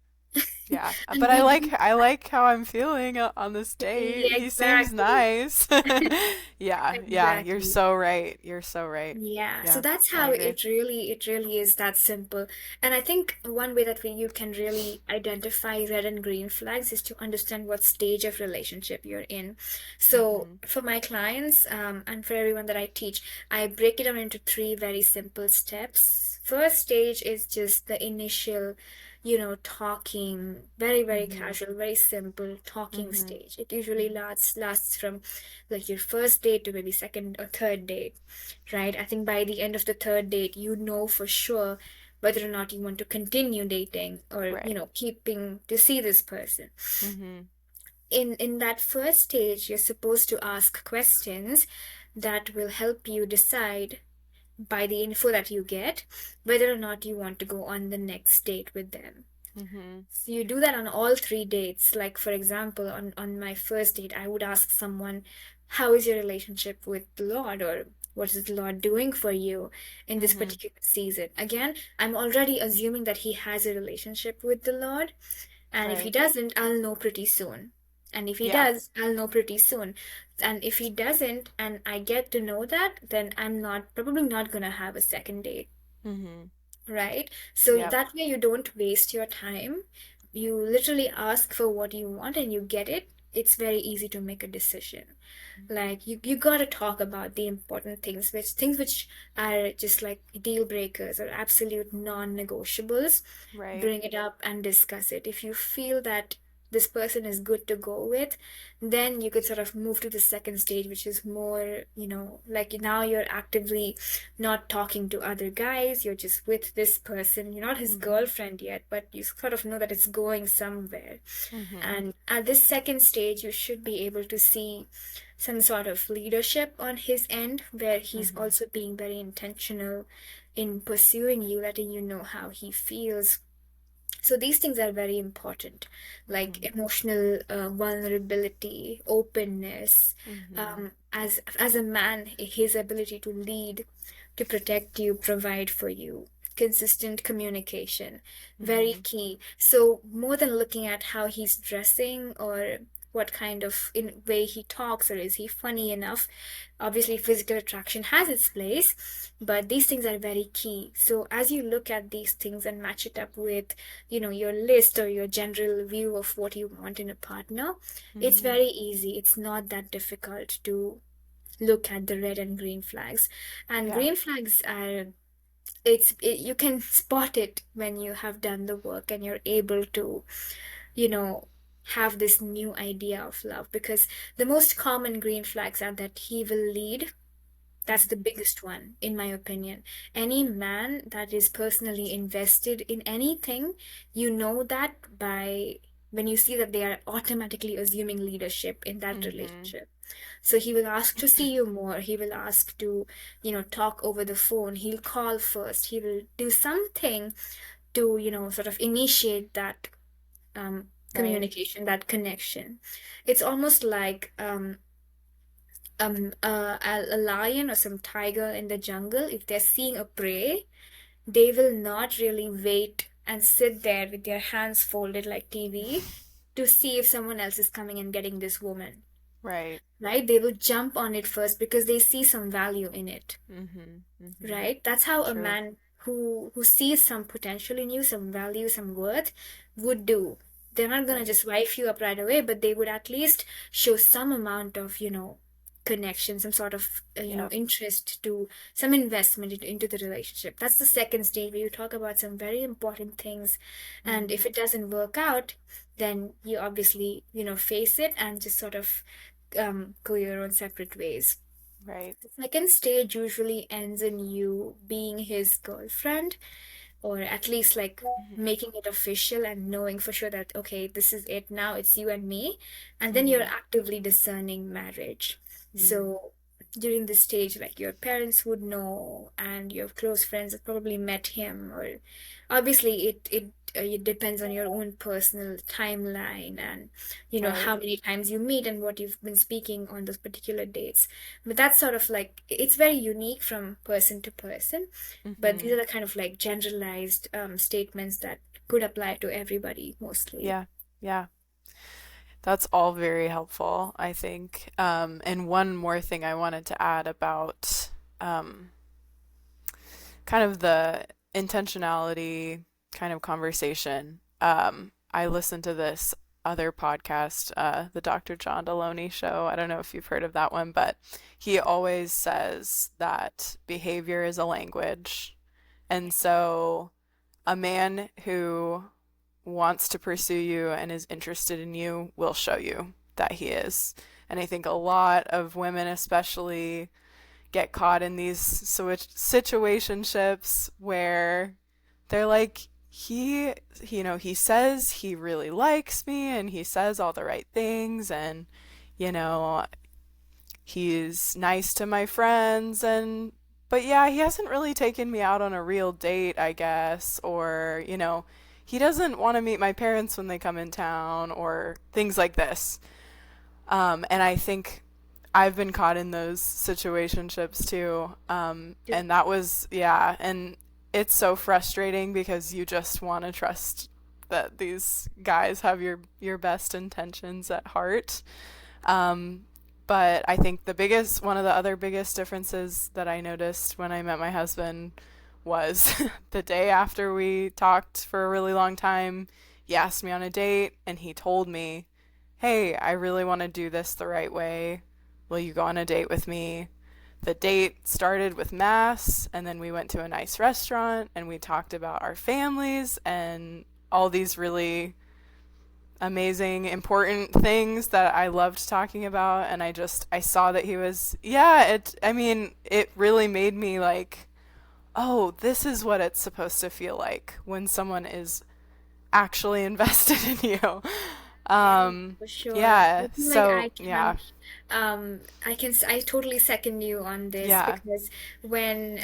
Yeah. And But we do I like how I'm feeling on this date. yeah, He seems exactly. nice. Yeah. Yeah. You're Exactly. so right. You're so right. Yeah, so Yeah. that's I how agree. it really is that simple. And I think one way that you can really identify red and green flags is to understand what stage of relationship you're in. So Mm-hmm. for my clients, and for everyone that I teach, I break it down into three very simple steps. First stage is just the initial, talking, very, very Mm-hmm. casual, very simple talking Mm-hmm. stage. It usually lasts from like your first date to maybe second or third date, right? I think by the end of the third date, you know for sure whether or not you want to continue dating or, Right. keeping to see this person. Mm-hmm. In that first stage, you're supposed to ask questions that will help you decide by the info that you get whether or not you want to go on the next date with them. Mm-hmm. So you do that on all three dates. Like, for example, on my first date, I would ask someone, how is your relationship with the Lord? Or what is the Lord doing for you in this Mm-hmm. particular season? Again, I'm already assuming that he has a relationship with the Lord. And if he Right. doesn't, I'll know pretty soon. And if he Yeah. does, I'll know pretty soon. And if he doesn't, and I get to know that, then I'm probably not gonna have a second date, Mm-hmm. right? So Yep. that way you don't waste your time. You literally ask for what you want and you get it. It's very easy to make a decision. Like, you gotta talk about the important things which are just like deal breakers or absolute non-negotiables. Right. Bring it up and discuss it. If you feel that this person is good to go with, then you could sort of move to the second stage, which is more, like now you're actively not talking to other guys, you're just with this person. You're not his Mm-hmm. girlfriend yet, but you sort of know that it's going somewhere. Mm-hmm. And at this second stage, you should be able to see some sort of leadership on his end where he's Mm-hmm. also being very intentional in pursuing you, letting you know how he feels. So these things are very important, like Mm-hmm. emotional vulnerability, openness. Mm-hmm. As a man, his ability to lead, to protect you, provide for you, consistent communication, very Mm-hmm. key. So more than looking at how he's dressing or what kind of in way he talks or is he funny enough, obviously physical attraction has its place, but these things are very key. So as you look at these things and match it up with your list or your general view of what you want in a partner, it's Mm-hmm. very easy. It's not that difficult to look at the red and green flags. And Yeah. green flags are, you can spot it when you have done the work and you're able to you know have this new idea of love, because the most common green flags are that he will lead. That's the Mm-hmm. biggest one, in my opinion. Any man that is personally invested in anything, you know that by when you see that they are automatically assuming leadership in that Mm-hmm. relationship. So he will ask to see you more. He will ask to, talk over the phone. He'll call first. He will do something to, sort of initiate that Right. communication, that connection. It's almost like a lion or some tiger in the jungle, if they're seeing a prey, they will not really wait and sit there with their hands folded like TV to see if someone else is coming and getting this woman, Right. right? They will jump on it first because they see some value in it. Mm-hmm. Mm-hmm. Right? That's how a True. man who sees some potential in you, some value, some worth would do. They're not gonna Right. just wife you up right away, but they would at least show some amount of, connection, some sort of, Yep. interest to some investment into the relationship. That's the second stage where you talk about some very important things. And Mm-hmm. if it doesn't work out, then you obviously, face it and just sort of go your own separate ways. Right. The second stage usually ends in you being his girlfriend, or at least like Mm-hmm. making it official and knowing for sure that, okay, this is it now, it's you and me. And then you're Mm-hmm. actively discerning marriage. Mm-hmm. So during this stage, like your parents would know, and your close friends have probably met him, or obviously it depends on your own personal timeline and Right. how many times you meet and what you've been speaking on those particular dates. But that's sort of like, it's very unique from person to person, but these Mm-hmm. are the kind of like generalized statements that could apply to everybody mostly. Yeah. Yeah. That's all very helpful, I think. And one more thing I wanted to add about um, kind of the intentionality kind of conversation. I listened to this other podcast, the Dr. John Deloney show. I don't know if you've heard of that one, but he always says that behavior is a language. And so a man who wants to pursue you and is interested in you will show you that he is. And I think a lot of women, especially, get caught in these situationships where they're like, he says he really likes me and he says all the right things and, you know, he's nice to my friends and but yeah, he hasn't really taken me out on a real date, I guess, or, he doesn't want to meet my parents when they come in town or things like this. And I think I've been caught in those situationships too. And that was, yeah, and it's so frustrating because you just want to trust that these guys have your best intentions at heart. Um, but I think one of the other biggest differences that I noticed when I met my husband was the day after we talked for a really long time, he asked me on a date and he told me, "Hey, I really want to do this the right way. Will you go on a date with me?" The date started with mass, and then we went to a nice restaurant and we talked about our families and all these really amazing, important things that I loved talking about. And I saw that he was, yeah, I mean, it really made me like, oh, this is what it's supposed to feel like when someone is actually invested in you. Yeah, Um, for sure. I yeah, feel like so yeah, I totally second you on this yeah. because when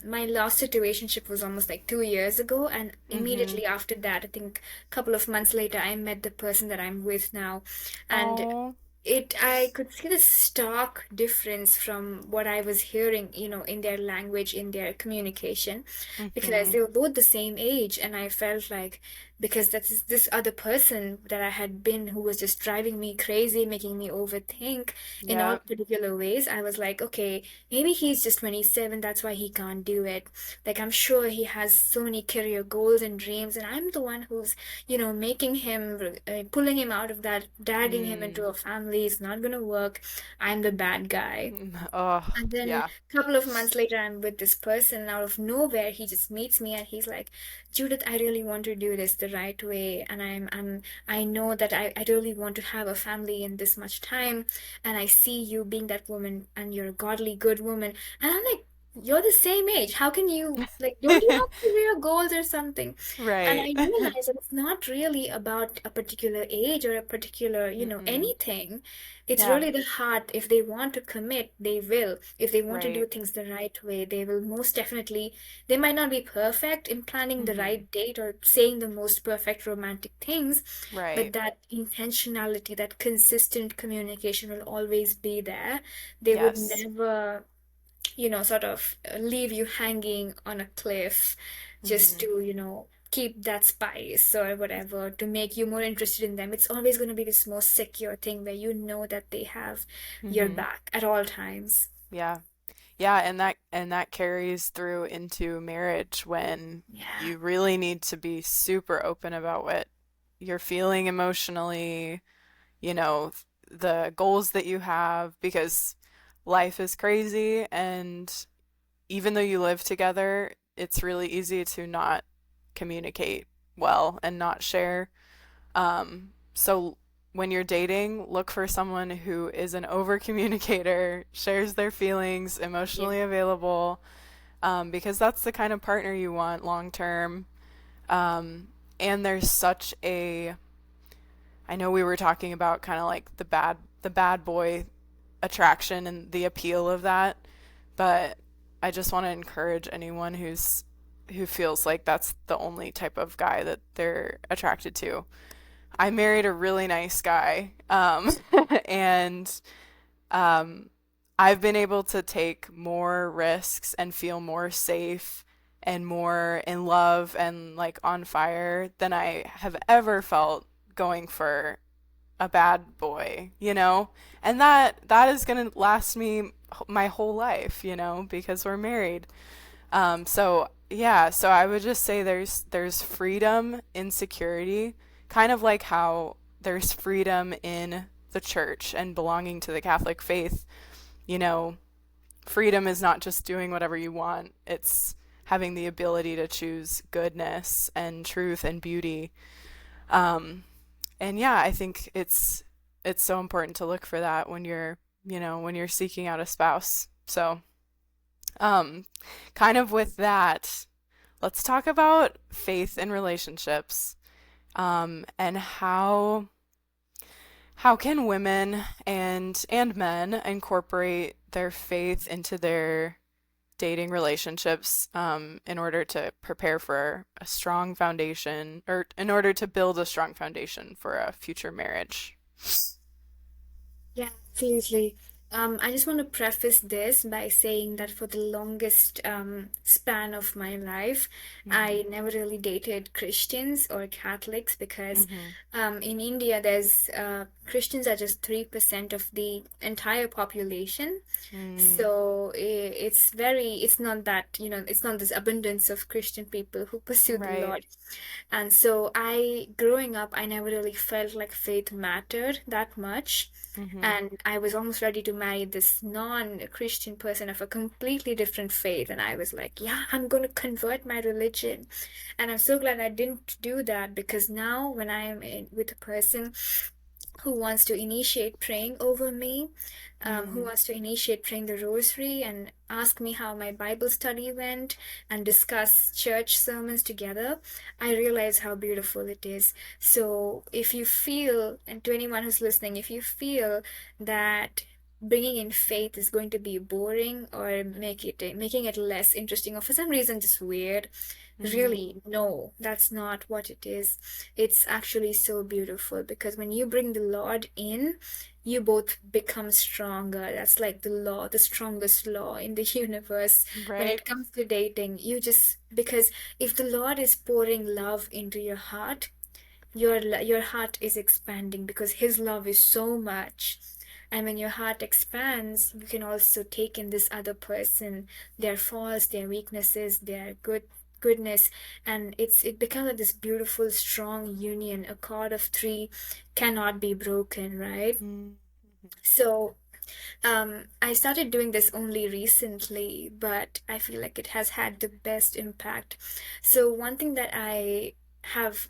my last situationship was almost like 2 years ago, and Mm-hmm. immediately after that, I think a couple of months later, I met the person that I'm with now, and Oh, I could see the stark difference from what I was hearing, in their language, in their communication, because mm-hmm. they were both the same age, and I felt like because that's this other person that I had been who was just driving me crazy, making me overthink in all Yeah. particular ways, I was like, okay, maybe he's just 27, that's why he can't do it. Like, I'm sure he has so many career goals and dreams, and I'm the one who's making him, pulling him out of that, dragging him into Mm. a family is not gonna work. I'm the bad guy. Oh, And then yeah. a couple of months later, I'm with this person, and out of nowhere, he just meets me, and he's like, "Judith, I really want to do this the right way, and I know that I really want to have a family in this much time, and I see you being that woman, and you're a godly, good woman." And I'm like, "You're the same age. How can you like? Don't you have career goals or something?" And Right. I realized that it's not really about a particular age or a particular, Mm-mm. anything. It's Yeah, really the heart. If they want to commit, they will. If they want to do right. things the right way, they will most definitely. They might not be perfect in planning the Mm-hmm. right date or saying the most perfect romantic things, but Right. that intentionality, that consistent communication will always be there. They would Yes. never, sort of leave you hanging on a cliff just Mm-hmm. to, keep that spice or whatever to make you more interested in them. It's always going to be this most secure thing where you know that they have your Mm-hmm. back at all times. Yeah. Yeah, and that carries through into marriage when Yeah. you really need to be super open about what you're feeling emotionally, you know, the goals that you have, because life is crazy, and even though you live together, it's really easy to not communicate well and not share. So when you're dating, look for someone who is an over communicator, shares their feelings, Yeah. emotionally available, because that's the kind of partner you want long term. And there's such a, I know we were talking about kind of like the bad boy attraction and the appeal of that, but I just want to encourage anyone who feels like that's the only type of guy that they're attracted to. I married a really nice guy, and um, I've been able to take more risks and feel more safe and more in love and like on fire than I have ever felt going for a bad boy, you know? And that is going to last me my whole life, because we're married. So yeah, so I would just say there's freedom in security, kind of like how there's freedom in the church and belonging to the Catholic faith. You know, freedom is not just doing whatever you want. It's having the ability to choose goodness and truth and beauty. Um, and yeah, I think it's so important to look for that when you're seeking out a spouse. So, um, kind of with that, let's talk about faith in relationships, and how can women and men incorporate their faith into their dating relationships, in order to prepare for a strong foundation, or in order to build a strong foundation for a future marriage. Yeah, absolutely. I just want to preface this by saying that for the longest span of my life, Hmm. I never really dated Christians or Catholics because Hmm. in India, there's Christians are just 3% of the entire population. Mm, So it's not that, it's not this abundance of Christian people who pursue the right. Lord. And so growing up, I never really felt like faith mattered that much. Hmm. And I was almost ready to marry this non-Christian person of a completely different faith. And I was like, yeah, I'm going to convert my religion. And I'm so glad I didn't do that because now when I am with a person, who wants to initiate praying over me, who Mm. wants to initiate praying the rosary and ask me how my Bible study went and discuss church sermons together, I realize how beautiful it is. So if you feel, and to anyone who's listening, if you feel that bringing in faith is going to be boring or making it less interesting or for some reason just weird, Mm-hmm. really, no, that's not what it is. It's actually so beautiful because when you bring the Lord in, you both become stronger. That's like the law, the strongest law in the universe. When Right. it comes to dating, you just, because if the Lord is pouring love into your heart, your heart is expanding because His love is so much. And when your heart expands, you can also take in this other person, their faults, their weaknesses, their goodness, and it becomes like this beautiful, strong union. A cord of three cannot be broken, right? Mm-hmm. So I started doing this only recently, but I feel like it has had the best impact. So one thing that I have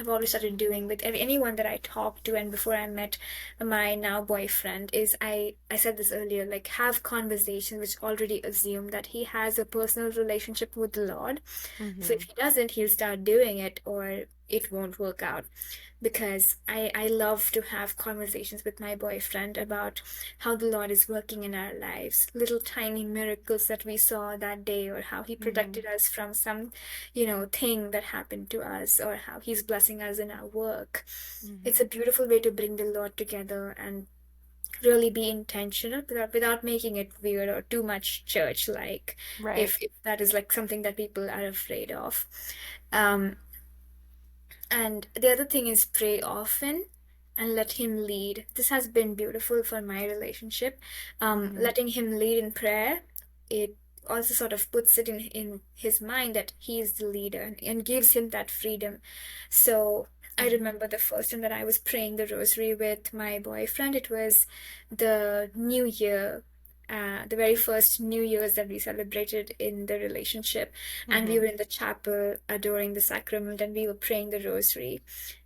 always started doing with anyone that I talk to, and before I met my now boyfriend, is I said this earlier, like have conversations which already assume that he has a personal relationship with the Lord. So Mm-hmm. if he doesn't, he'll start doing it, or it won't work out because I love to have conversations with my boyfriend about how the Lord is working in our lives, little tiny miracles that we saw that day, or how He Mm-hmm. protected us from some, thing that happened to us, or how He's blessing us in our work. It's a Mm-hmm. beautiful way to bring the Lord together and really be intentional without making it weird or too much church like, Right. if that is like something that people are afraid of. Um, and the other thing is pray often and let him lead. This has been beautiful for my relationship. Mm-hmm. Letting him lead in prayer, it also sort of puts it in his mind that he is the leader and gives him that freedom. So I Mm-hmm. remember the first time that I was praying the rosary with my boyfriend. It was the New Year, the very first New Year's that we celebrated in the relationship, and we Mm-hmm. were in the chapel adoring the sacrament, and we were praying the rosary.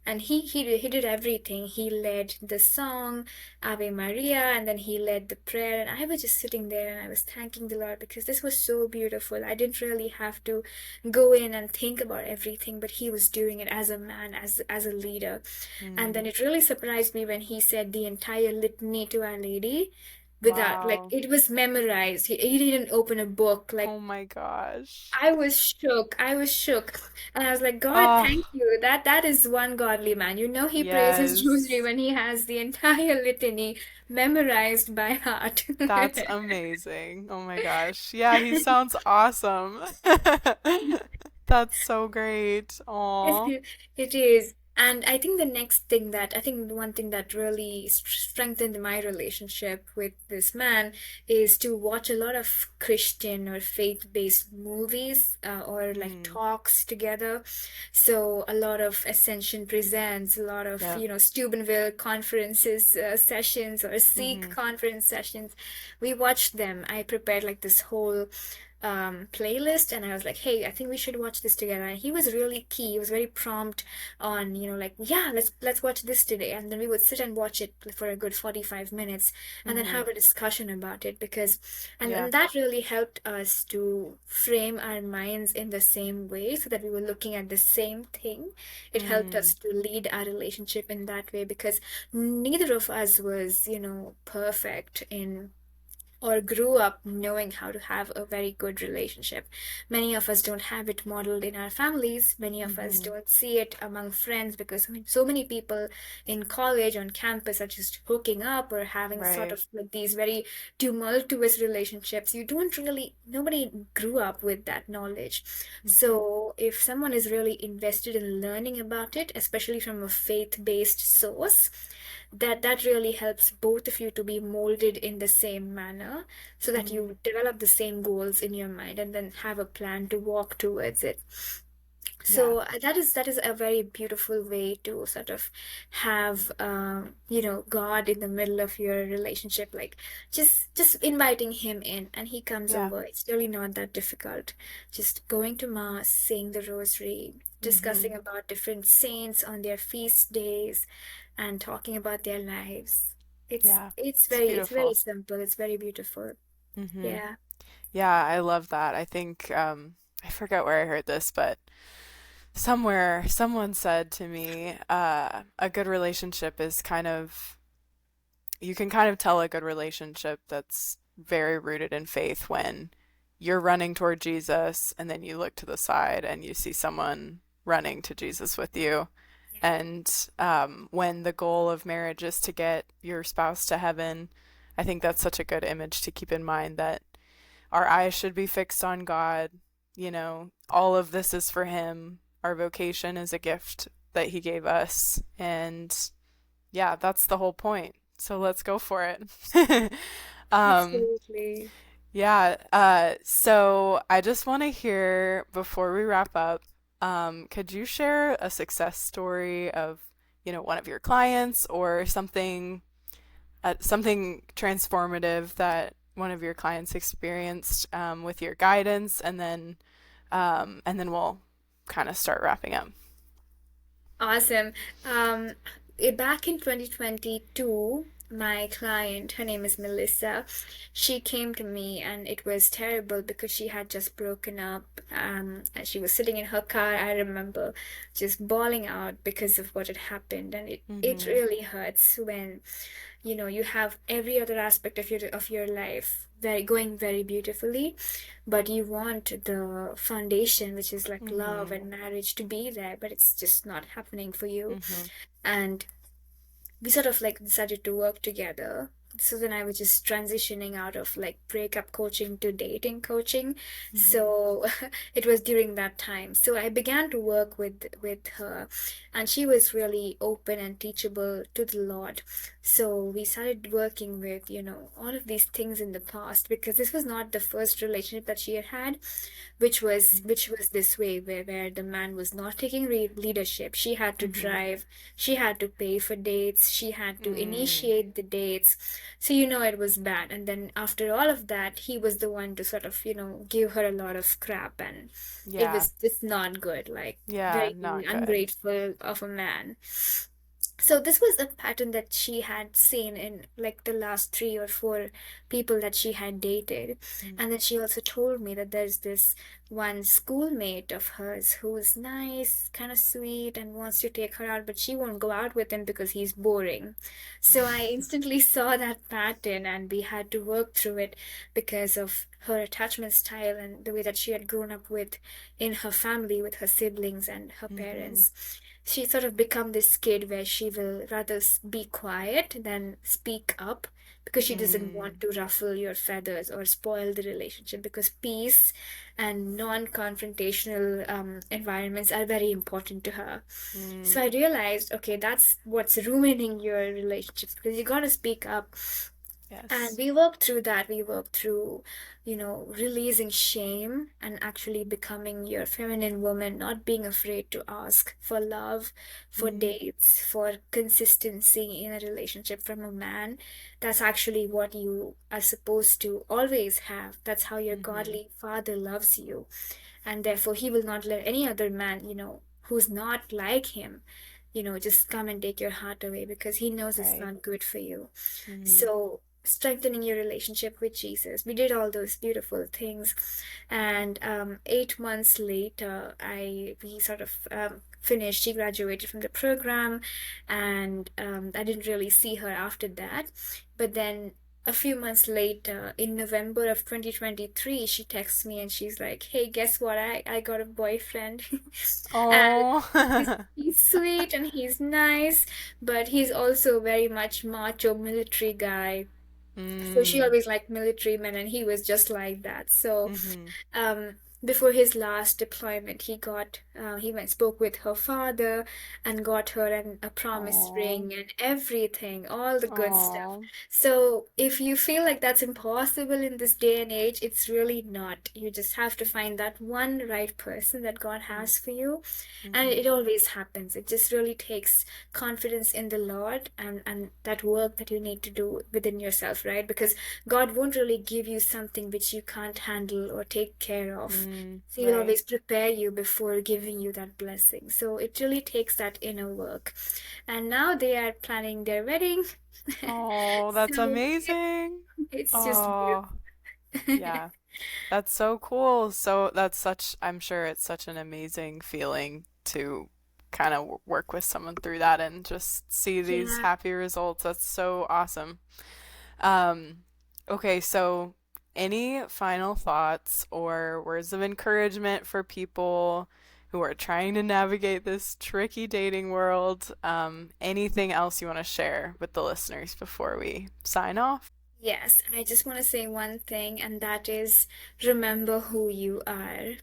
And he did everything. He led the song Ave Maria, and then he led the prayer, and I was just sitting there and I was thanking the Lord because this was so beautiful. I didn't really have to go in and think about everything, but he was doing it as a man, as a leader. And Mm. then it really surprised me when he said the entire litany to Our Lady without, like, Wow. it was memorized. He didn't open a book. Like, Oh my gosh. I was shook. I was shook. And I was like, God, Oh, thank you. That is one godly man. You know he prays his rosary yes. when he has the entire litany memorized by heart. That's amazing. Oh my gosh. Yeah, he sounds awesome. That's so great. Aw. It it is. And I think the next thing that I think the one thing that really strengthened my relationship with this man is to watch a lot of Christian or faith-based movies, or like Mm. talks together. So a lot of Ascension Presents, a lot of, Yep. Steubenville conferences, sessions, or Seek Mm-hmm. conference sessions. We watched them. I prepared like this whole playlist, and I was like, hey, I think we should watch this together. And he was really key. He was very prompt on, like, yeah, let's watch this today. And then we would sit and watch it for a good 45 minutes and then Mm-hmm. have a discussion about it because Yeah. and that really helped us to frame our minds in the same way so that we were looking at the same thing. It helped Mm. us to lead our relationship in that way because neither of us was, perfect in or grew up knowing how to have a very good relationship. Many of us don't have it modeled in our families. Many of us Mm-hmm. don't see it among friends because so many people in college, on campus, are just hooking up or having sort Right. of like these very tumultuous relationships. Nobody grew up with that knowledge. Mm-hmm. So if someone is really invested in learning about it, especially from a faith-based source, that really helps both of you to be molded in the same manner so that Mm. you develop the same goals in your mind and then have a plan to walk towards it. Yeah. So that is a very beautiful way to sort of have God in the middle of your relationship, like just inviting him in and he comes Yeah. over. It's really not that difficult. Just going to mass, saying the rosary, Mm-hmm. discussing about different saints on their feast days, and talking about their lives. It's Yeah. it's It's very it's very beautiful. simple. It's very beautiful. Mm-hmm. Yeah. Yeah, I love that. I think I forget where I heard this, but somewhere someone said to me, a good relationship is kind of you can kind of tell a good relationship that's very rooted in faith when you're running toward Jesus and then you look to the side and you see someone running to Jesus with you. And when the goal of marriage is to get your spouse to heaven, I think that's such a good image to keep in mind that our eyes should be fixed on God. You know, all of this is for Him. Our vocation is a gift that He gave us. And yeah, that's the whole point. So let's go for it. um, Absolutely. yeah, so I just want to hear before we wrap up, could you share a success story of, one of your clients or something transformative that one of your clients experienced with your guidance, and then we'll kind of start wrapping up. Awesome. Um, Back in 2022, my client, her name is Melissa, she came to me and it was terrible because she had just broken up. And she was sitting in her car. I remember just bawling out because of what had happened. And it Mm-hmm. really hurts when you have every other aspect of your life very going very beautifully, but you want the foundation, which is like love Mm-hmm. and marriage, to be there, but it's just not happening for you. Mm-hmm. And we sort of like decided to work together. So then I was just transitioning out of like breakup coaching to dating coaching. Mm-hmm. So it was during that time. So I began to work with her, and she was really open and teachable to the Lord. So we started working with, all of these things in the past, because this was not the first relationship that she had had, which was this way where the man was not taking leadership. She had to Mm-hmm. drive, she had to pay for dates, she had to Mm. initiate the dates. So it was bad. And then after all of that, he was the one to sort of give her a lot of crap, and it Yeah. was just not good, like Yeah, very not good. ungrateful of a man. So this was a pattern that she had seen in like the last 3 or 4 people that she had dated. Mm. And then she also told me that there's this one schoolmate of hers who's nice, kind of sweet, and wants to take her out, but she won't go out with him because he's boring. So I instantly saw that pattern, and we had to work through it because of her attachment style and the way that she had grown up with in her family with her siblings and her Mm-hmm. parents. She sort of become this kid where she will rather be quiet than speak up, because she doesn't Mm. want to ruffle your feathers or spoil the relationship, because peace and non-confrontational environments are very important to her. Mm. So I realized, okay, that's what's ruining your relationships, because you got to speak up. And Yes. we worked through that. We worked through, releasing shame and actually becoming your feminine woman, not being afraid to ask for love, for Mm. dates, for consistency in a relationship from a man. That's actually what you are supposed to always have. That's how your Mm-hmm. godly father loves you. And therefore, he will not let any other man, who's not like him, just come and take your heart away, because he knows it's Right. not good for you. Mm-hmm. So, strengthening your relationship with Jesus, we did all those beautiful things. And 8 months later, we sort of finished. She graduated from the program, and I didn't really see her after that. But then a few months later, in November of 2023, she texts me and she's like, "Hey, guess what? I got a boyfriend." And he's, Oh. he's sweet and he's nice, but he's also very much macho military guy. So she Mm. always liked military men, and he was just like that. So Mm-hmm. um, before his last deployment, he got He went spoke with her father and got her a promise Oh. ring and everything, all the good stuff. Oh. So if you feel like that's impossible in this day and age, it's really not. You just have to find that one right person that God has for you, and Mm-hmm. it always happens. It just really takes confidence in the Lord and that work that you need to do within yourself, right? Because God won't really give you something which you can't handle or take care of. So he'll Right. always prepare you before giving you that blessing. So it really takes that inner work. And now they are planning their wedding. Oh, So that's amazing. it's just Oh, beautiful. yeah. That's so cool. So that's such, I'm sure it's such an amazing feeling to kind of work with someone through that and just see these Yeah. happy results. That's so awesome. Um, okay, so any final thoughts or words of encouragement for people who are trying to navigate this tricky dating world? Anything else you want to share with the listeners before we sign off? Yes, I just want to say one thing, and that is remember who you are.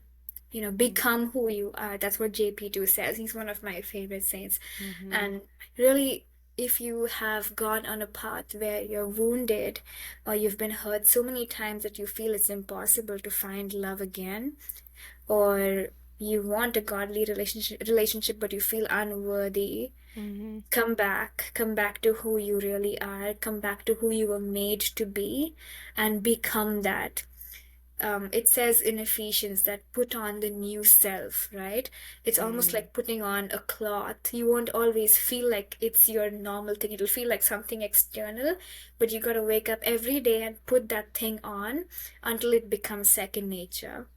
Become who you are. That's what JP2 says. He's one of my favorite saints. Mm-hmm. And really, if you have gone on a path where you're wounded or you've been hurt so many times that you feel it's impossible to find love again, or you want a godly relationship but you feel unworthy, Mm-hmm. come back to who you really are, come back to who you were made to be, and become that. It says in Ephesians that put on the new self, right? It's almost Mm-hmm. like putting on a cloth. You won't always feel like it's your normal thing. It'll feel like something external, but you got to wake up every day and put that thing on until it becomes second nature.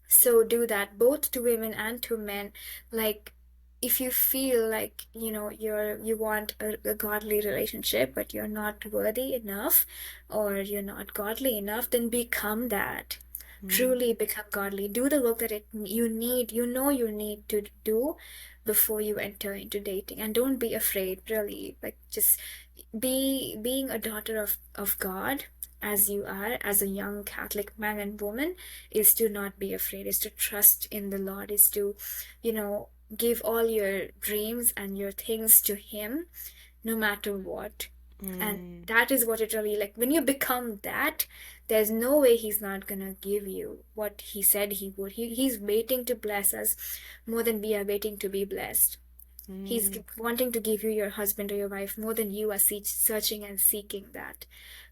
So do that both to women and to men. Like if you feel like you want a godly relationship but you're not worthy enough or you're not godly enough, then become that. Mm-hmm. Truly become godly. Do the work that you need, you need to do before you enter into dating. And don't be afraid, really. Like just being a daughter of God as you are, as a young Catholic man and woman, is to not be afraid, is to trust in the Lord, is to, you know, give all your dreams and your things to Him no matter what. And Mm-hmm. that is what it really like. When you become that, there's no way He's not gonna give you what He said He would. He's waiting to bless us more than we are waiting to be blessed. He's Mm-hmm. wanting to give you your husband or your wife more than you are searching and seeking that.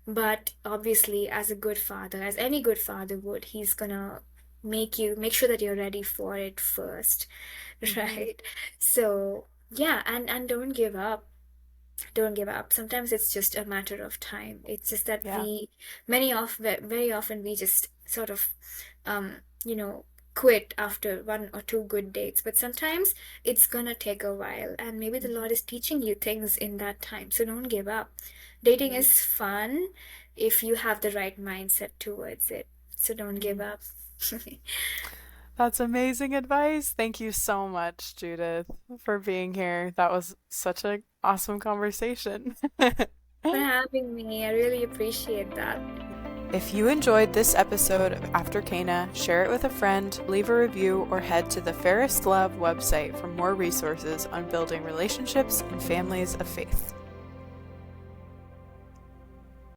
But obviously, as a good father, as any good father would, he's gonna make sure that you're ready for it first, Mm-hmm. right? So yeah, and don't give up. Don't give up. Sometimes it's just a matter of time. It's just that Yeah. very often we just sort of um you know quit after one or two good dates. But sometimes it's gonna take a while, and maybe the Lord is teaching you things in that time. So don't give up. Dating Mm-hmm. is fun if you have the right mindset towards it. So don't give Mm-hmm. up. That's amazing advice. Thank you so much, Judith, for being here. That was such an awesome conversation. For having me. I really appreciate that. If you enjoyed this episode of After Cana, share it with a friend, leave a review, or head to the Fairest Love website for more resources on building relationships and families of faith.